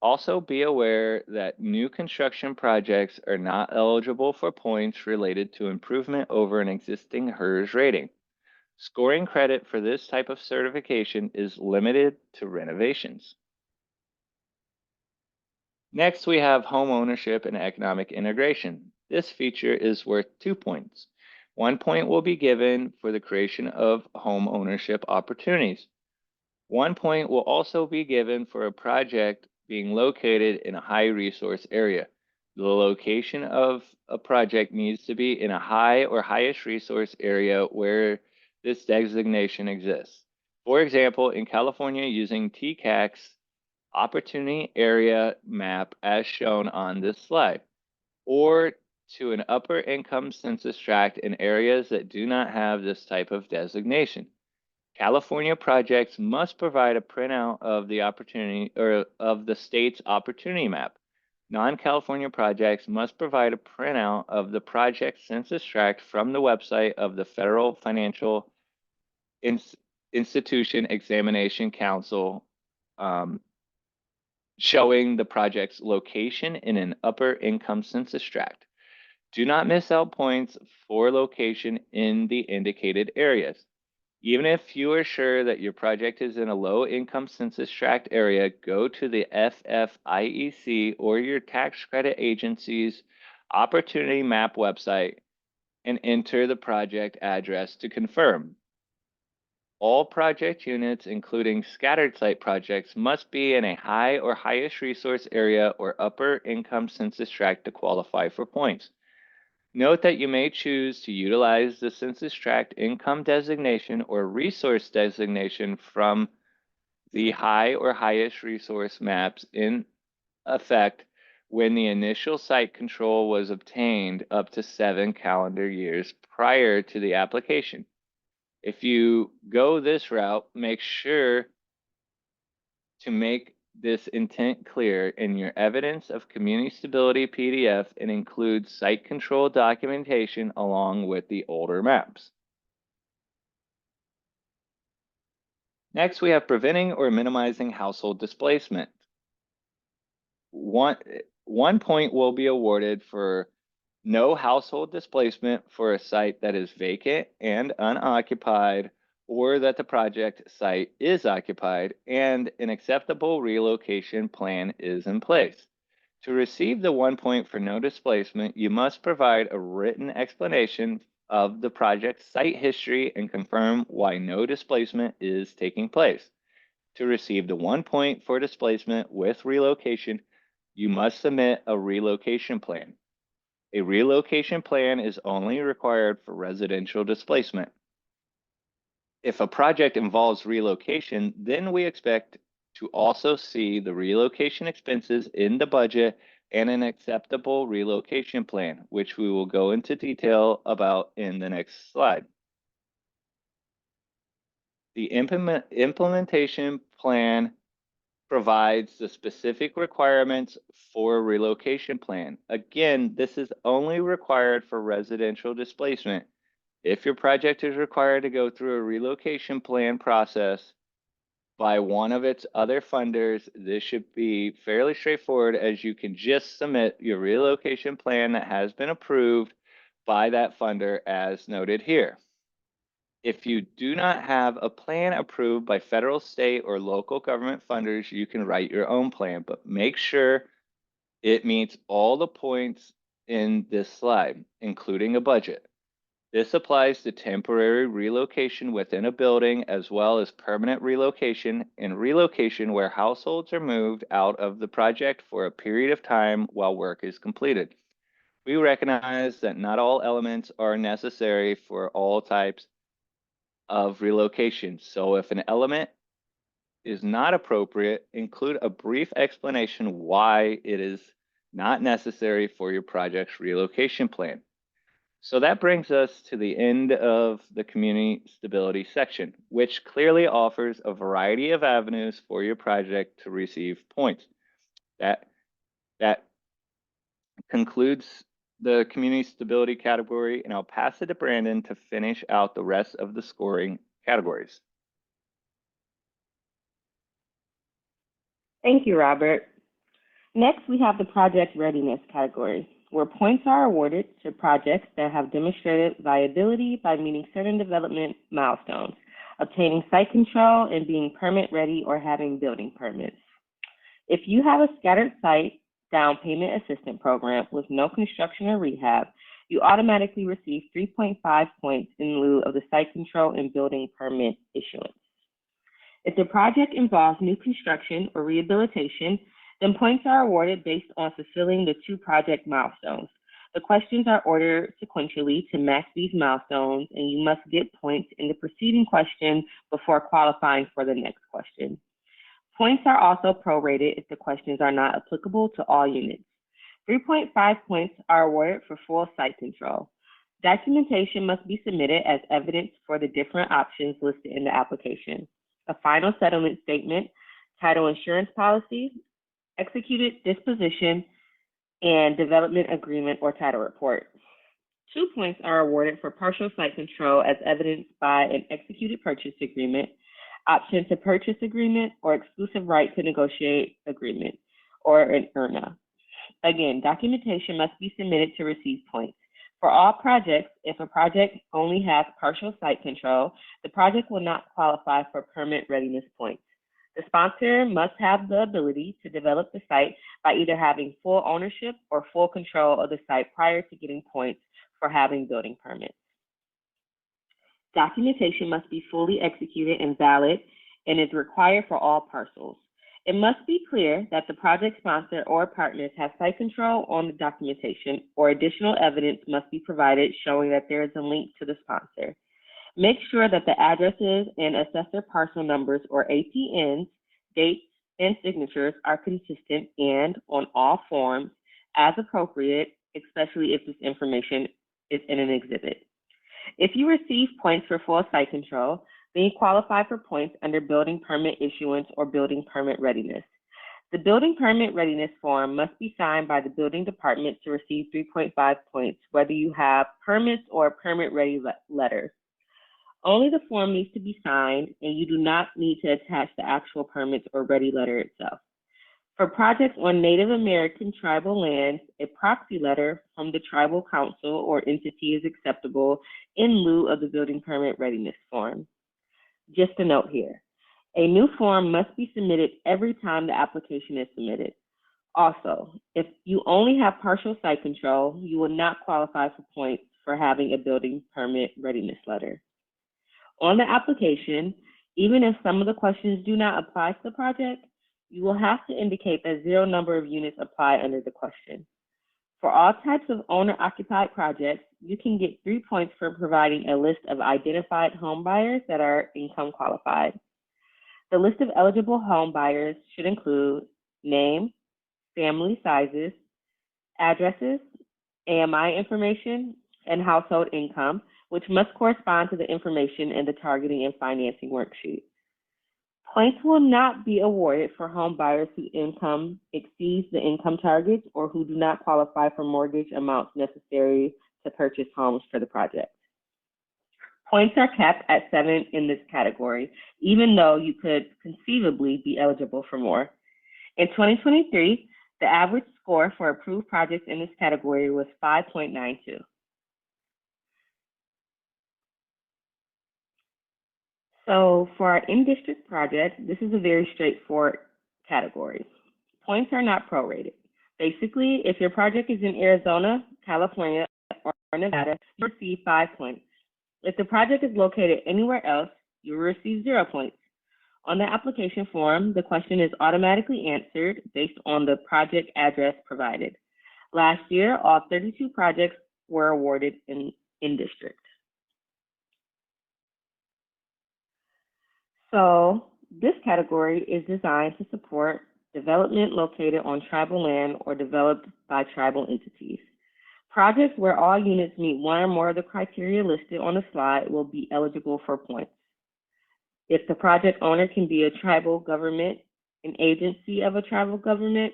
Also be aware that new construction projects are not eligible for points related to improvement over an existing HERS rating. Scoring credit for this type of certification is limited to renovations. Next, we have home ownership and economic integration. This feature is worth 2 points. 1 point will be given for the creation of home ownership opportunities. 1 point will also be given for a project being located in a high resource area. The location of a project needs to be in a high or highest resource area where this designation exists. For example, in California, using TCAC's opportunity area map as shown on this slide, or to an upper income census tract in areas that do not have this type of designation. California projects must provide a printout of the opportunity or of the state's opportunity map. Non-California projects must provide a printout of the project census tract from the website of the Federal Financial Institution Examination Council, showing the project's location in an upper income census tract. Do not miss out points for location in the indicated areas. Even if you are sure that your project is in a low income census tract area, go to the FFIEC or your tax credit agency's opportunity map website and enter the project address to confirm. All project units, including scattered site projects, must be in a high or highest resource area or upper income census tract to qualify for points. Note that you may choose to utilize the census tract income designation or resource designation from the high or highest resource maps in effect when the initial site control was obtained up to 7 calendar years prior to the application. If you go this route, make sure to make this intent clear in your evidence of community stability PDF and include site control documentation along with the older maps. Next, we have preventing or minimizing household displacement. One point will be awarded for no household displacement for a site that is vacant and unoccupied, or that the project site is occupied and an acceptable relocation plan is in place. To receive the 1 point for no displacement, you must provide a written explanation of the project site history and confirm why no displacement is taking place. To receive the 1 point for displacement with relocation, you must submit a relocation plan. A relocation plan is only required for residential displacement. If a project involves relocation, then we expect to also see the relocation expenses in the budget and an acceptable relocation plan, which we will go into detail about in the next slide. The implementation plan provides the specific requirements for a relocation plan. Again, this is only required for residential displacement. If your project is required to go through a relocation plan process by one of its other funders, this should be fairly straightforward, as you can just submit your relocation plan that has been approved by that funder as noted here. If you do not have a plan approved by federal, state, or local government funders, you can write your own plan, but make sure it meets all the points in this slide, including a budget. This applies to temporary relocation within a building, as well as permanent relocation and relocation where households are moved out of the project for a period of time while work is completed. We recognize that not all elements are necessary for all types of relocation. So if an element is not appropriate, include a brief explanation why it is not necessary for your project's relocation plan. So that brings us to the end of the community stability section, which clearly offers a variety of avenues for your project to receive points. That concludes the community stability category, and I'll pass it to Brandon to finish out the rest of the scoring categories. Thank you, Robert. Next, we have the project readiness category, where points are awarded to projects that have demonstrated viability by meeting certain development milestones, obtaining site control, and being permit ready or having building permits. If you have a scattered site down payment assistance program with no construction or rehab, you automatically receive 3.5 points in lieu of the site control and building permit issuance. If the project involves new construction or rehabilitation, then points are awarded based on fulfilling the 2 project milestones. The questions are ordered sequentially to match these milestones, and you must get points in the preceding question before qualifying for the next question. Points are also prorated if the questions are not applicable to all units. 3.5 points are awarded for full site control. Documentation must be submitted as evidence for the different options listed in the application. A final settlement statement, title insurance policy, executed disposition, and development agreement or title report. 2 points are awarded for partial site control as evidenced by an executed purchase agreement, option to purchase agreement, or exclusive right to negotiate agreement, or an ERNA. Again, documentation must be submitted to receive points. For all projects, if a project only has partial site control, the project will not qualify for permit readiness points. The sponsor must have the ability to develop the site by either having full ownership or full control of the site prior to getting points for having building permits. Documentation must be fully executed and valid and is required for all parcels. It must be clear that the project sponsor or partners have site control on the documentation, or additional evidence must be provided showing that there is a link to the sponsor. Make sure that the addresses and assessor parcel numbers, or APNs, dates, and signatures are consistent and on all forms as appropriate, especially if this information is in an exhibit. If you receive points for full site control, then you qualify for points under building permit issuance or building permit readiness. The building permit readiness form must be signed by the building department to receive 3.5 points, whether you have permits or permit ready letters. Only the form needs to be signed, and you do not need to attach the actual permits or ready letter itself. For projects on Native American tribal lands, a proxy letter from the tribal council or entity is acceptable in lieu of the building permit readiness form. Just a note here, a new form must be submitted every time the application is submitted. Also, if you only have partial site control, you will not qualify for points for having a building permit readiness letter. On the application, even if some of the questions do not apply to the project, you will have to indicate that zero number of units apply under the question. For all types of owner-occupied projects, you can get 3 points for providing a list of identified home buyers that are income qualified. The list of eligible home buyers should include name, family sizes, addresses, AMI information, and household income, which must correspond to the information in the targeting and financing worksheet. Points will not be awarded for home buyers whose income exceeds the income targets or who do not qualify for mortgage amounts necessary to purchase homes for the project. Points are capped at 7 in this category, even though you could conceivably be eligible for more. In 2023, the average score for approved projects in this category was 5.92. So for our in-district project, this is a very straightforward category. Points are not prorated. Basically, if your project is in Arizona, California, or Nevada, you receive 5 points. If the project is located anywhere else, you will receive 0 points. On the application form, the question is automatically answered based on the project address provided. Last year, all 32 projects were awarded in district. So this category is designed to support development located on tribal land or developed by tribal entities. Projects where all units meet one or more of the criteria listed on the slide will be eligible for points. If the project owner can be a tribal government, an agency of a tribal government,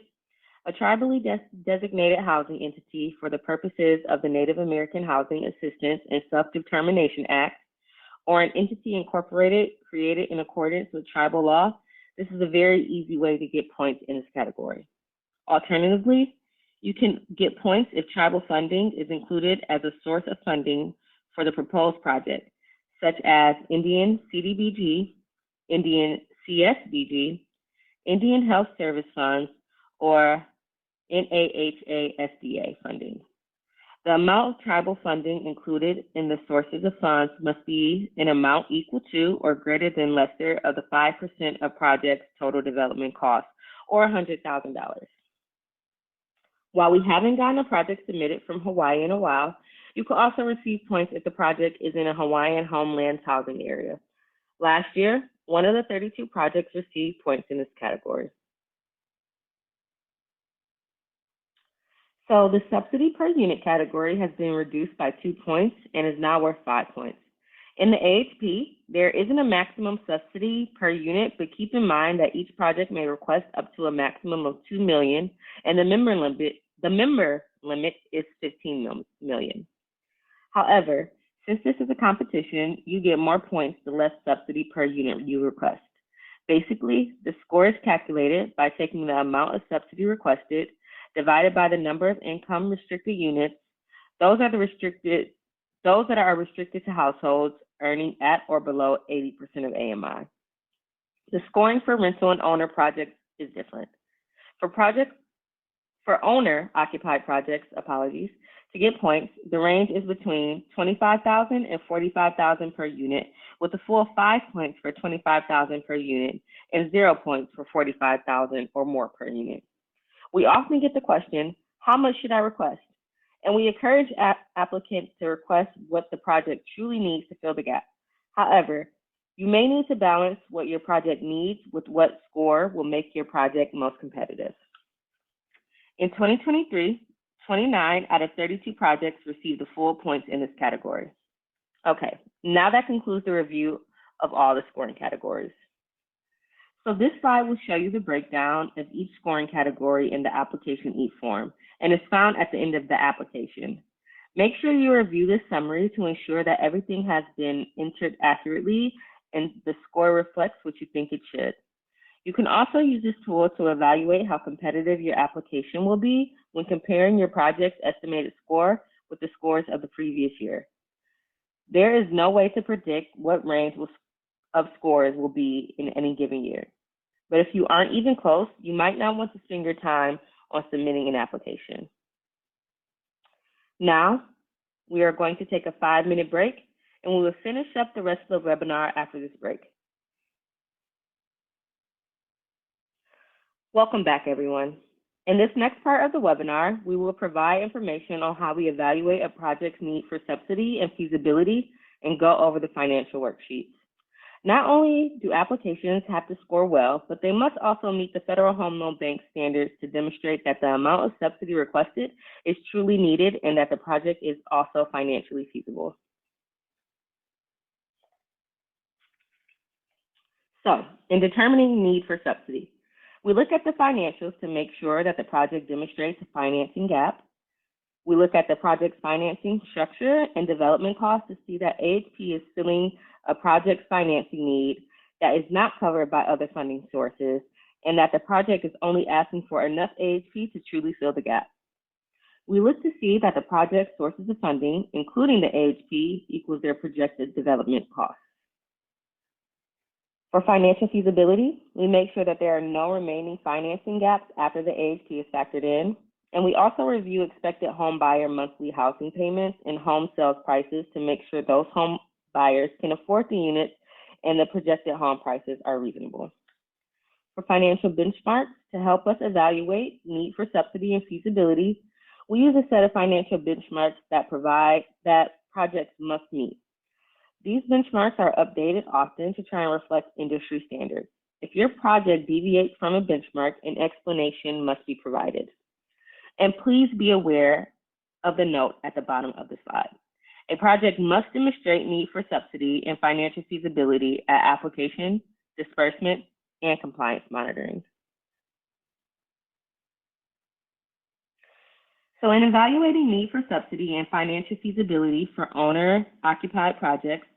a tribally designated housing entity for the purposes of the Native American Housing Assistance and Self-Determination Act, or an entity incorporated, created in accordance with tribal law, this is a very easy way to get points in this category. Alternatively, you can get points if tribal funding is included as a source of funding for the proposed project, such as Indian CDBG, Indian CSBG, Indian Health Service Funds, or NAHA SDA funding. The amount of tribal funding included in the sources of funds must be an amount equal to or greater than lesser of the 5% of project's total development cost, or $100,000. While we haven't gotten a project submitted from Hawaii in a while, you could also receive points if the project is in a Hawaiian homelands housing area. Last year, one of the 32 projects received points in this category. So the subsidy per unit category has been reduced by 2 points and is now worth 5 points. In the AHP, there isn't a maximum subsidy per unit, but keep in mind that each project may request up to a maximum of $2 million, and the member limit is $15 million. However, since this is a competition, you get more points the less subsidy per unit you request. Basically, the score is calculated by taking the amount of subsidy requested divided by the number of income restricted units. Those that are restricted to households earning at or below 80% of AMI. The scoring for rental and owner projects is different. For projects For owner-occupied projects, to get points, the range is between 25,000 and 45,000 per unit, with a full 5 points for 25,000 per unit and 0 points for 45,000 or more per unit. We often get the question, how much should I request? And we encourage applicants to request what the project truly needs to fill the gap. However, you may need to balance what your project needs with what score will make your project most competitive. In 2023, 29 out of 32 projects received the full points in this category. Okay, now that concludes the review of all the scoring categories. So this slide will show you the breakdown of each scoring category in the application e-form, and is found at the end of the application. Make sure you review this summary to ensure that everything has been entered accurately and the score reflects what you think it should. You can also use this tool to evaluate how competitive your application will be when comparing your project's estimated score with the scores of the previous year. There is no way to predict what range of scores will be in any given year. But if you aren't even close, you might not want to spend your time on submitting an application. Now, we are going to take a 5-minute break, and we will finish up the rest of the webinar after this break. Welcome back, everyone. In this next part of the webinar, we will provide information on how we evaluate a project's need for subsidy and feasibility and go over the financial worksheets. Not only do applications have to score well, but they must also meet the Federal Home Loan Bank standards to demonstrate that the amount of subsidy requested is truly needed and that the project is also financially feasible. So, in determining need for subsidy, we look at the financials to make sure that the project demonstrates a financing gap. We look at the project's financing structure and development costs to see that AHP is filling a project's financing need that is not covered by other funding sources, and that the project is only asking for enough AHP to truly fill the gap. We look to see that the project's sources of funding, including the AHP, equals their projected development costs. For financial feasibility, we make sure that there are no remaining financing gaps after the AHP is factored in. And we also review expected home buyer monthly housing payments and home sales prices to make sure those home buyers can afford the units and the projected home prices are reasonable. For financial benchmarks to help us evaluate need for subsidy and feasibility, we use a set of financial benchmarks that projects must meet. These benchmarks are updated often to try and reflect industry standards. If your project deviates from a benchmark, an explanation must be provided. And please be aware of the note at the bottom of the slide. A project must demonstrate need for subsidy and financial feasibility at application, disbursement, and compliance monitoring. So in evaluating need for subsidy and financial feasibility for owner-occupied projects,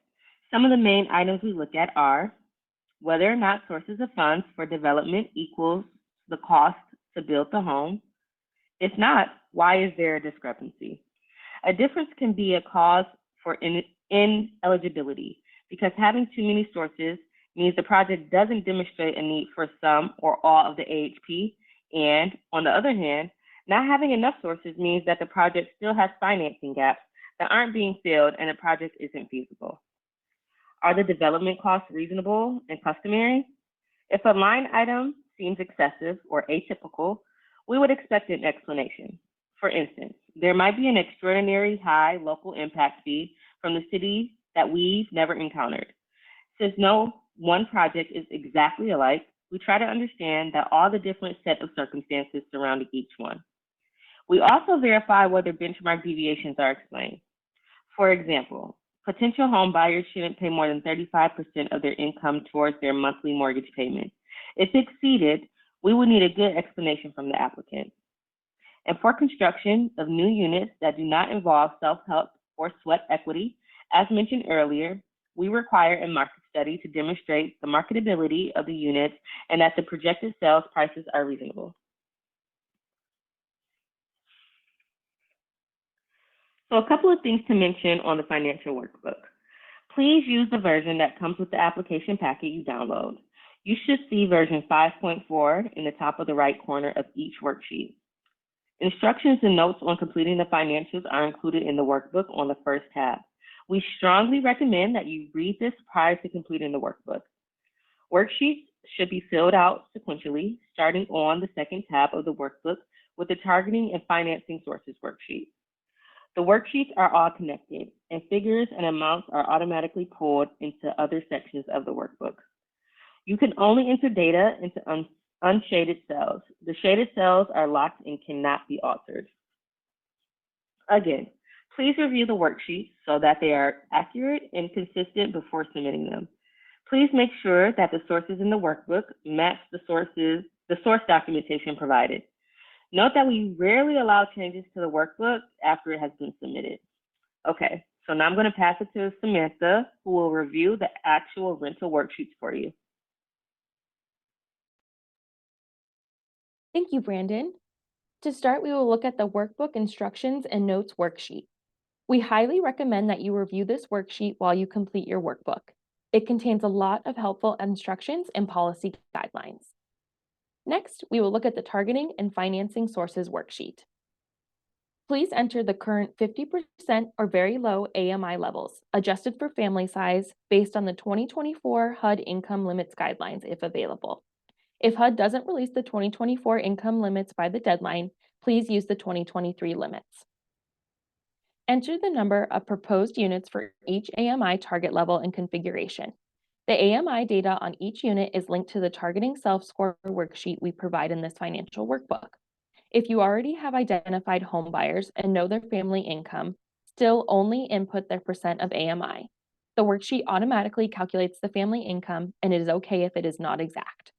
some of the main items we look at are whether or not sources of funds for development equals the cost to build the home. If not, why is there a discrepancy? A difference can be a cause for ineligibility because having too many sources means the project doesn't demonstrate a need for some or all of the AHP, and on the other hand, not having enough sources means that the project still has financing gaps that aren't being filled and the project isn't feasible. Are the development costs reasonable and customary? If a line item seems excessive or atypical, we would expect an explanation. For instance, there might be an extraordinary high local impact fee from the city that we've never encountered. Since no one project is exactly alike, we try to understand that all the different set of circumstances surrounding each one. We also verify whether benchmark deviations are explained. For example, potential home buyers shouldn't pay more than 35% of their income towards their monthly mortgage payment. If exceeded, we would need a good explanation from the applicant. And for construction of new units that do not involve self-help or sweat equity, as mentioned earlier, we require a market study to demonstrate the marketability of the units and that the projected sales prices are reasonable. So a couple of things to mention on the financial workbook. Please use the version that comes with the application packet you download. You should see version 5.4 in the top of the right corner of each worksheet. Instructions and notes on completing the financials are included in the workbook on the first tab. We strongly recommend that you read this prior to completing the workbook. Worksheets should be filled out sequentially, starting on the second tab of the workbook with the Targeting and Financing Sources worksheet. The worksheets are all connected, and figures and amounts are automatically pulled into other sections of the workbook. You can only enter data into unshaded cells. The shaded cells are locked and cannot be altered. Again, please review the worksheets so that they are accurate and consistent before submitting them. Please make sure that the sources in the workbook match the source documentation provided. Note that we rarely allow changes to the workbook after it has been submitted. Okay, so now I'm going to pass it to Samantha, who will review the actual rental worksheets for you. Thank you, Brandon. To start, we will look at the workbook instructions and notes worksheet. We highly recommend that you review this worksheet while you complete your workbook. It contains a lot of helpful instructions and policy guidelines. Next, we will look at the Targeting and Financing Sources worksheet. Please enter the current 50% or very low AMI levels, adjusted for family size, based on the 2024 HUD income limits guidelines if available. If HUD doesn't release the 2024 income limits by the deadline, please use the 2023 limits. Enter the number of proposed units for each AMI target level and configuration. The AMI data on each unit is linked to the Targeting Self-Score worksheet we provide in this financial workbook. If you already have identified home buyers and know their family income, still only input their percent of AMI. The worksheet automatically calculates the family income, and it is okay if it is not exact.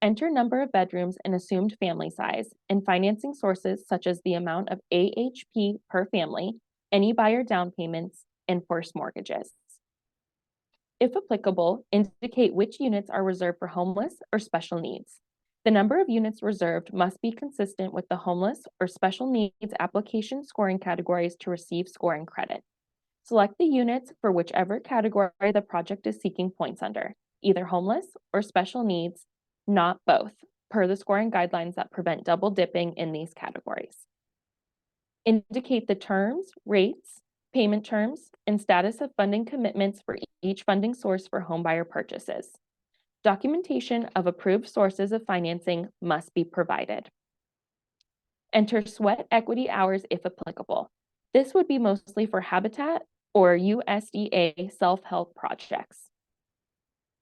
Enter number of bedrooms and assumed family size, and financing sources such as the amount of AHP per family, any buyer down payments, and first mortgages. If applicable, indicate which units are reserved for homeless or special needs. The number of units reserved must be consistent with the homeless or special needs application scoring categories to receive scoring credit. Select the units for whichever category the project is seeking points under, either homeless or special needs, not both, per the scoring guidelines that prevent double dipping in these categories. Indicate the terms, rates, payment terms, and status of funding commitments for each funding source for homebuyer purchases. Documentation of approved sources of financing must be provided. Enter sweat equity hours if applicable. This would be mostly for Habitat or USDA self-help projects.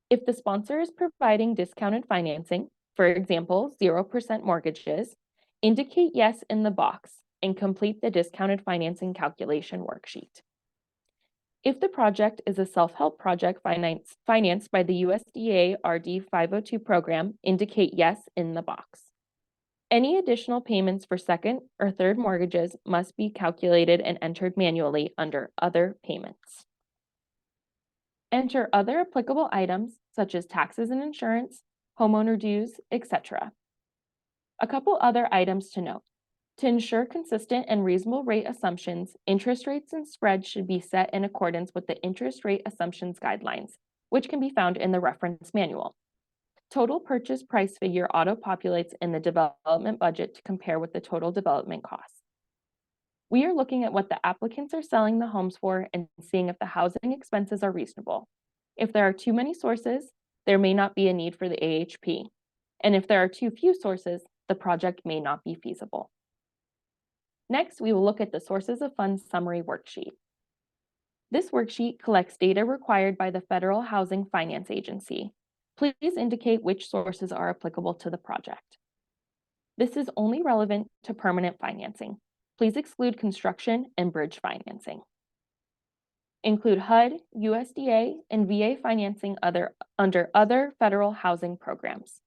If the sponsor is providing discounted financing, for example, 0% mortgages, indicate yes in the box and complete the discounted financing calculation worksheet. If the project is a self-help project financed by the USDA RD 502 program, indicate yes in the box. Any additional payments for second or third mortgages must be calculated and entered manually under Other Payments. Enter other applicable items such as taxes and insurance, homeowner dues, etc. A couple other items to note. To ensure consistent and reasonable rate assumptions, interest rates and spreads should be set in accordance with the interest rate assumptions guidelines, which can be found in the reference manual. Total purchase price figure auto-populates in the development budget to compare with the total development costs. We are looking at what the applicants are selling the homes for and seeing if the housing expenses are reasonable. If there are too many sources, there may not be a need for the AHP. And if there are too few sources, the project may not be feasible. Next, we will look at the Sources of Funds Summary worksheet. This worksheet collects data required by the Federal Housing Finance Agency. Please indicate which sources are applicable to the project. This is only relevant to permanent financing. Please exclude construction and bridge financing. Include HUD, USDA, and VA financing under other federal housing programs.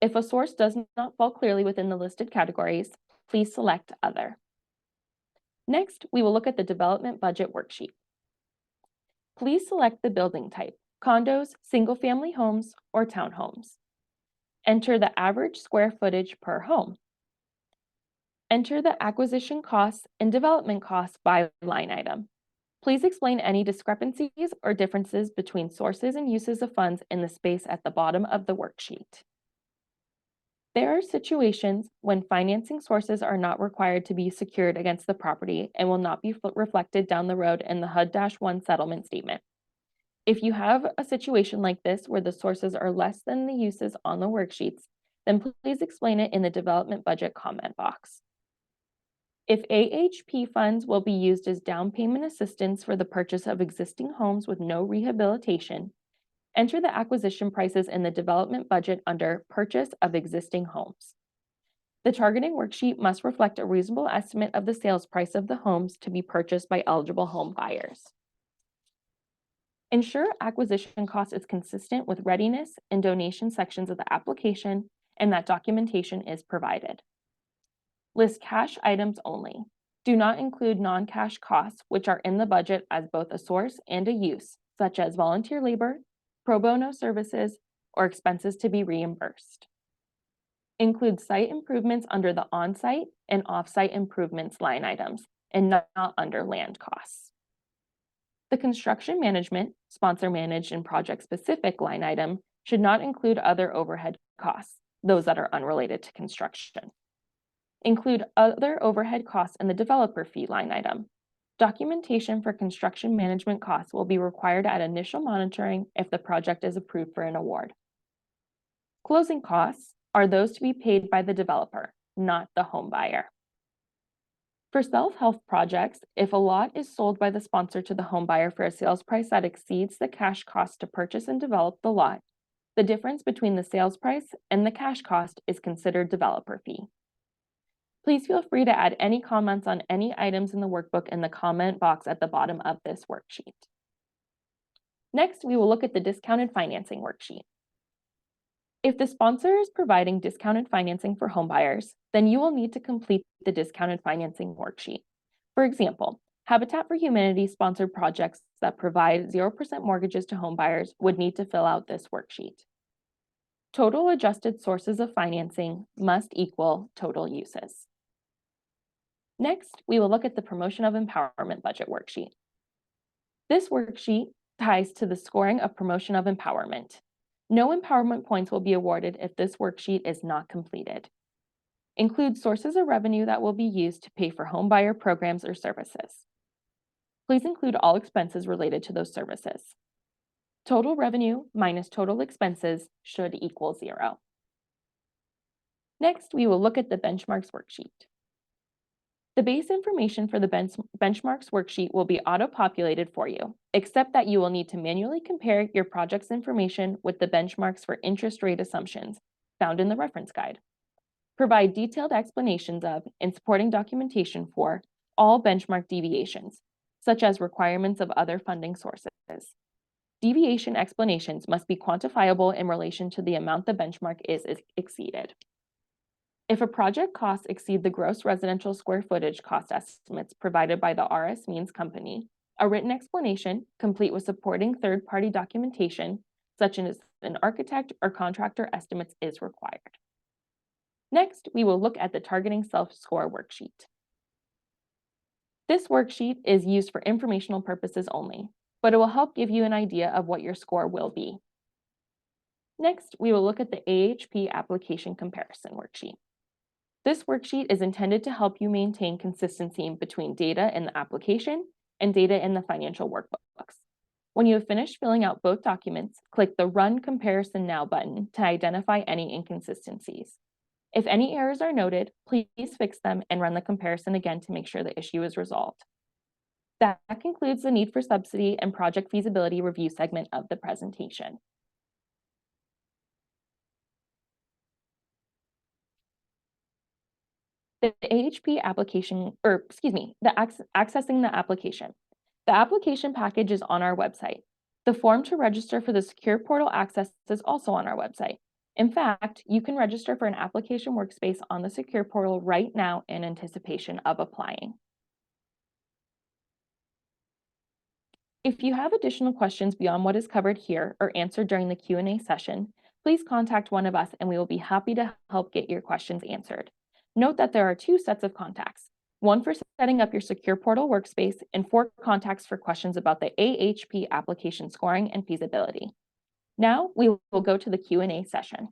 If a source does not fall clearly within the listed categories, please select Other. Next, we will look at the Development Budget worksheet. Please select the building type, condos, single-family homes, or townhomes. Enter the average square footage per home. Enter the acquisition costs and development costs by line item. Please explain any discrepancies or differences between sources and uses of funds in the space at the bottom of the worksheet. There are situations when financing sources are not required to be secured against the property and will not be reflected down the road in the HUD-1 settlement statement. If you have a situation like this where the sources are less than the uses on the worksheets, then please explain it in the development budget comment box. If AHP funds will be used as down payment assistance for the purchase of existing homes with no rehabilitation, enter the acquisition prices in the development budget under Purchase of Existing Homes. The targeting worksheet must reflect a reasonable estimate of the sales price of the homes to be purchased by eligible home buyers. Ensure acquisition cost is consistent with readiness and donation sections of the application and that documentation is provided. List cash items only. Do not include non-cash costs, which are in the budget as both a source and a use, such as volunteer labor, pro bono services, or expenses to be reimbursed. Include site improvements under the on-site and off-site improvements line items and not under land costs. The construction management, sponsor managed, and project specific line item should not include other overhead costs, those that are unrelated to construction. Include other overhead costs in the developer fee line item. Documentation for construction management costs will be required at initial monitoring if the project is approved for an award. Closing costs are those to be paid by the developer, not the home buyer. For self-help projects, if a lot is sold by the sponsor to the home buyer for a sales price that exceeds the cash cost to purchase and develop the lot, the difference between the sales price and the cash cost is considered developer fee. Please feel free to add any comments on any items in the workbook in the comment box at the bottom of this worksheet. Next, we will look at the discounted financing worksheet. If the sponsor is providing discounted financing for homebuyers, then you will need to complete the discounted financing worksheet. For example, Habitat for Humanity sponsored projects that provide 0% mortgages to homebuyers would need to fill out this worksheet. Total adjusted sources of financing must equal total uses. Next, we will look at the Promotion of Empowerment Budget worksheet. This worksheet ties to the scoring of Promotion of Empowerment. No empowerment points will be awarded if this worksheet is not completed. Include sources of revenue that will be used to pay for homebuyer programs or services. Please include all expenses related to those services. Total revenue minus total expenses should equal 0. Next, we will look at the benchmarks worksheet. The base information for the benchmarks worksheet will be auto-populated for you, except that you will need to manually compare your project's information with the benchmarks for interest rate assumptions found in the reference guide. Provide detailed explanations of and supporting documentation for all benchmark deviations, such as requirements of other funding sources. Deviation explanations must be quantifiable in relation to the amount the benchmark is exceeded. If a project costs exceed the gross residential square footage cost estimates provided by the RS Means Company, a written explanation, complete with supporting third-party documentation, such as an architect or contractor estimates, is required. Next, we will look at the Targeting Self-Score worksheet. This worksheet is used for informational purposes only, but it will help give you an idea of what your score will be. Next, we will look at the AHP application comparison worksheet. This worksheet is intended to help you maintain consistency between data in the application and data in the financial workbooks. When you have finished filling out both documents, click the Run Comparison Now button to identify any inconsistencies. If any errors are noted, please fix them and run the comparison again to make sure the issue is resolved. That concludes the need for subsidy and project feasibility review segment of the presentation. The AHP application, accessing the application. The application package is on our website. The form to register for the secure portal access is also on our website. In fact, you can register for an application workspace on the secure portal right now in anticipation of applying. If you have additional questions beyond what is covered here or answered during the Q&A session, please contact one of us and we will be happy to help get your questions answered. Note that there are 2 sets of contacts, one for setting up your secure portal workspace and 4 contacts for questions about the AHP application scoring and feasibility. Now we will go to the Q&A session.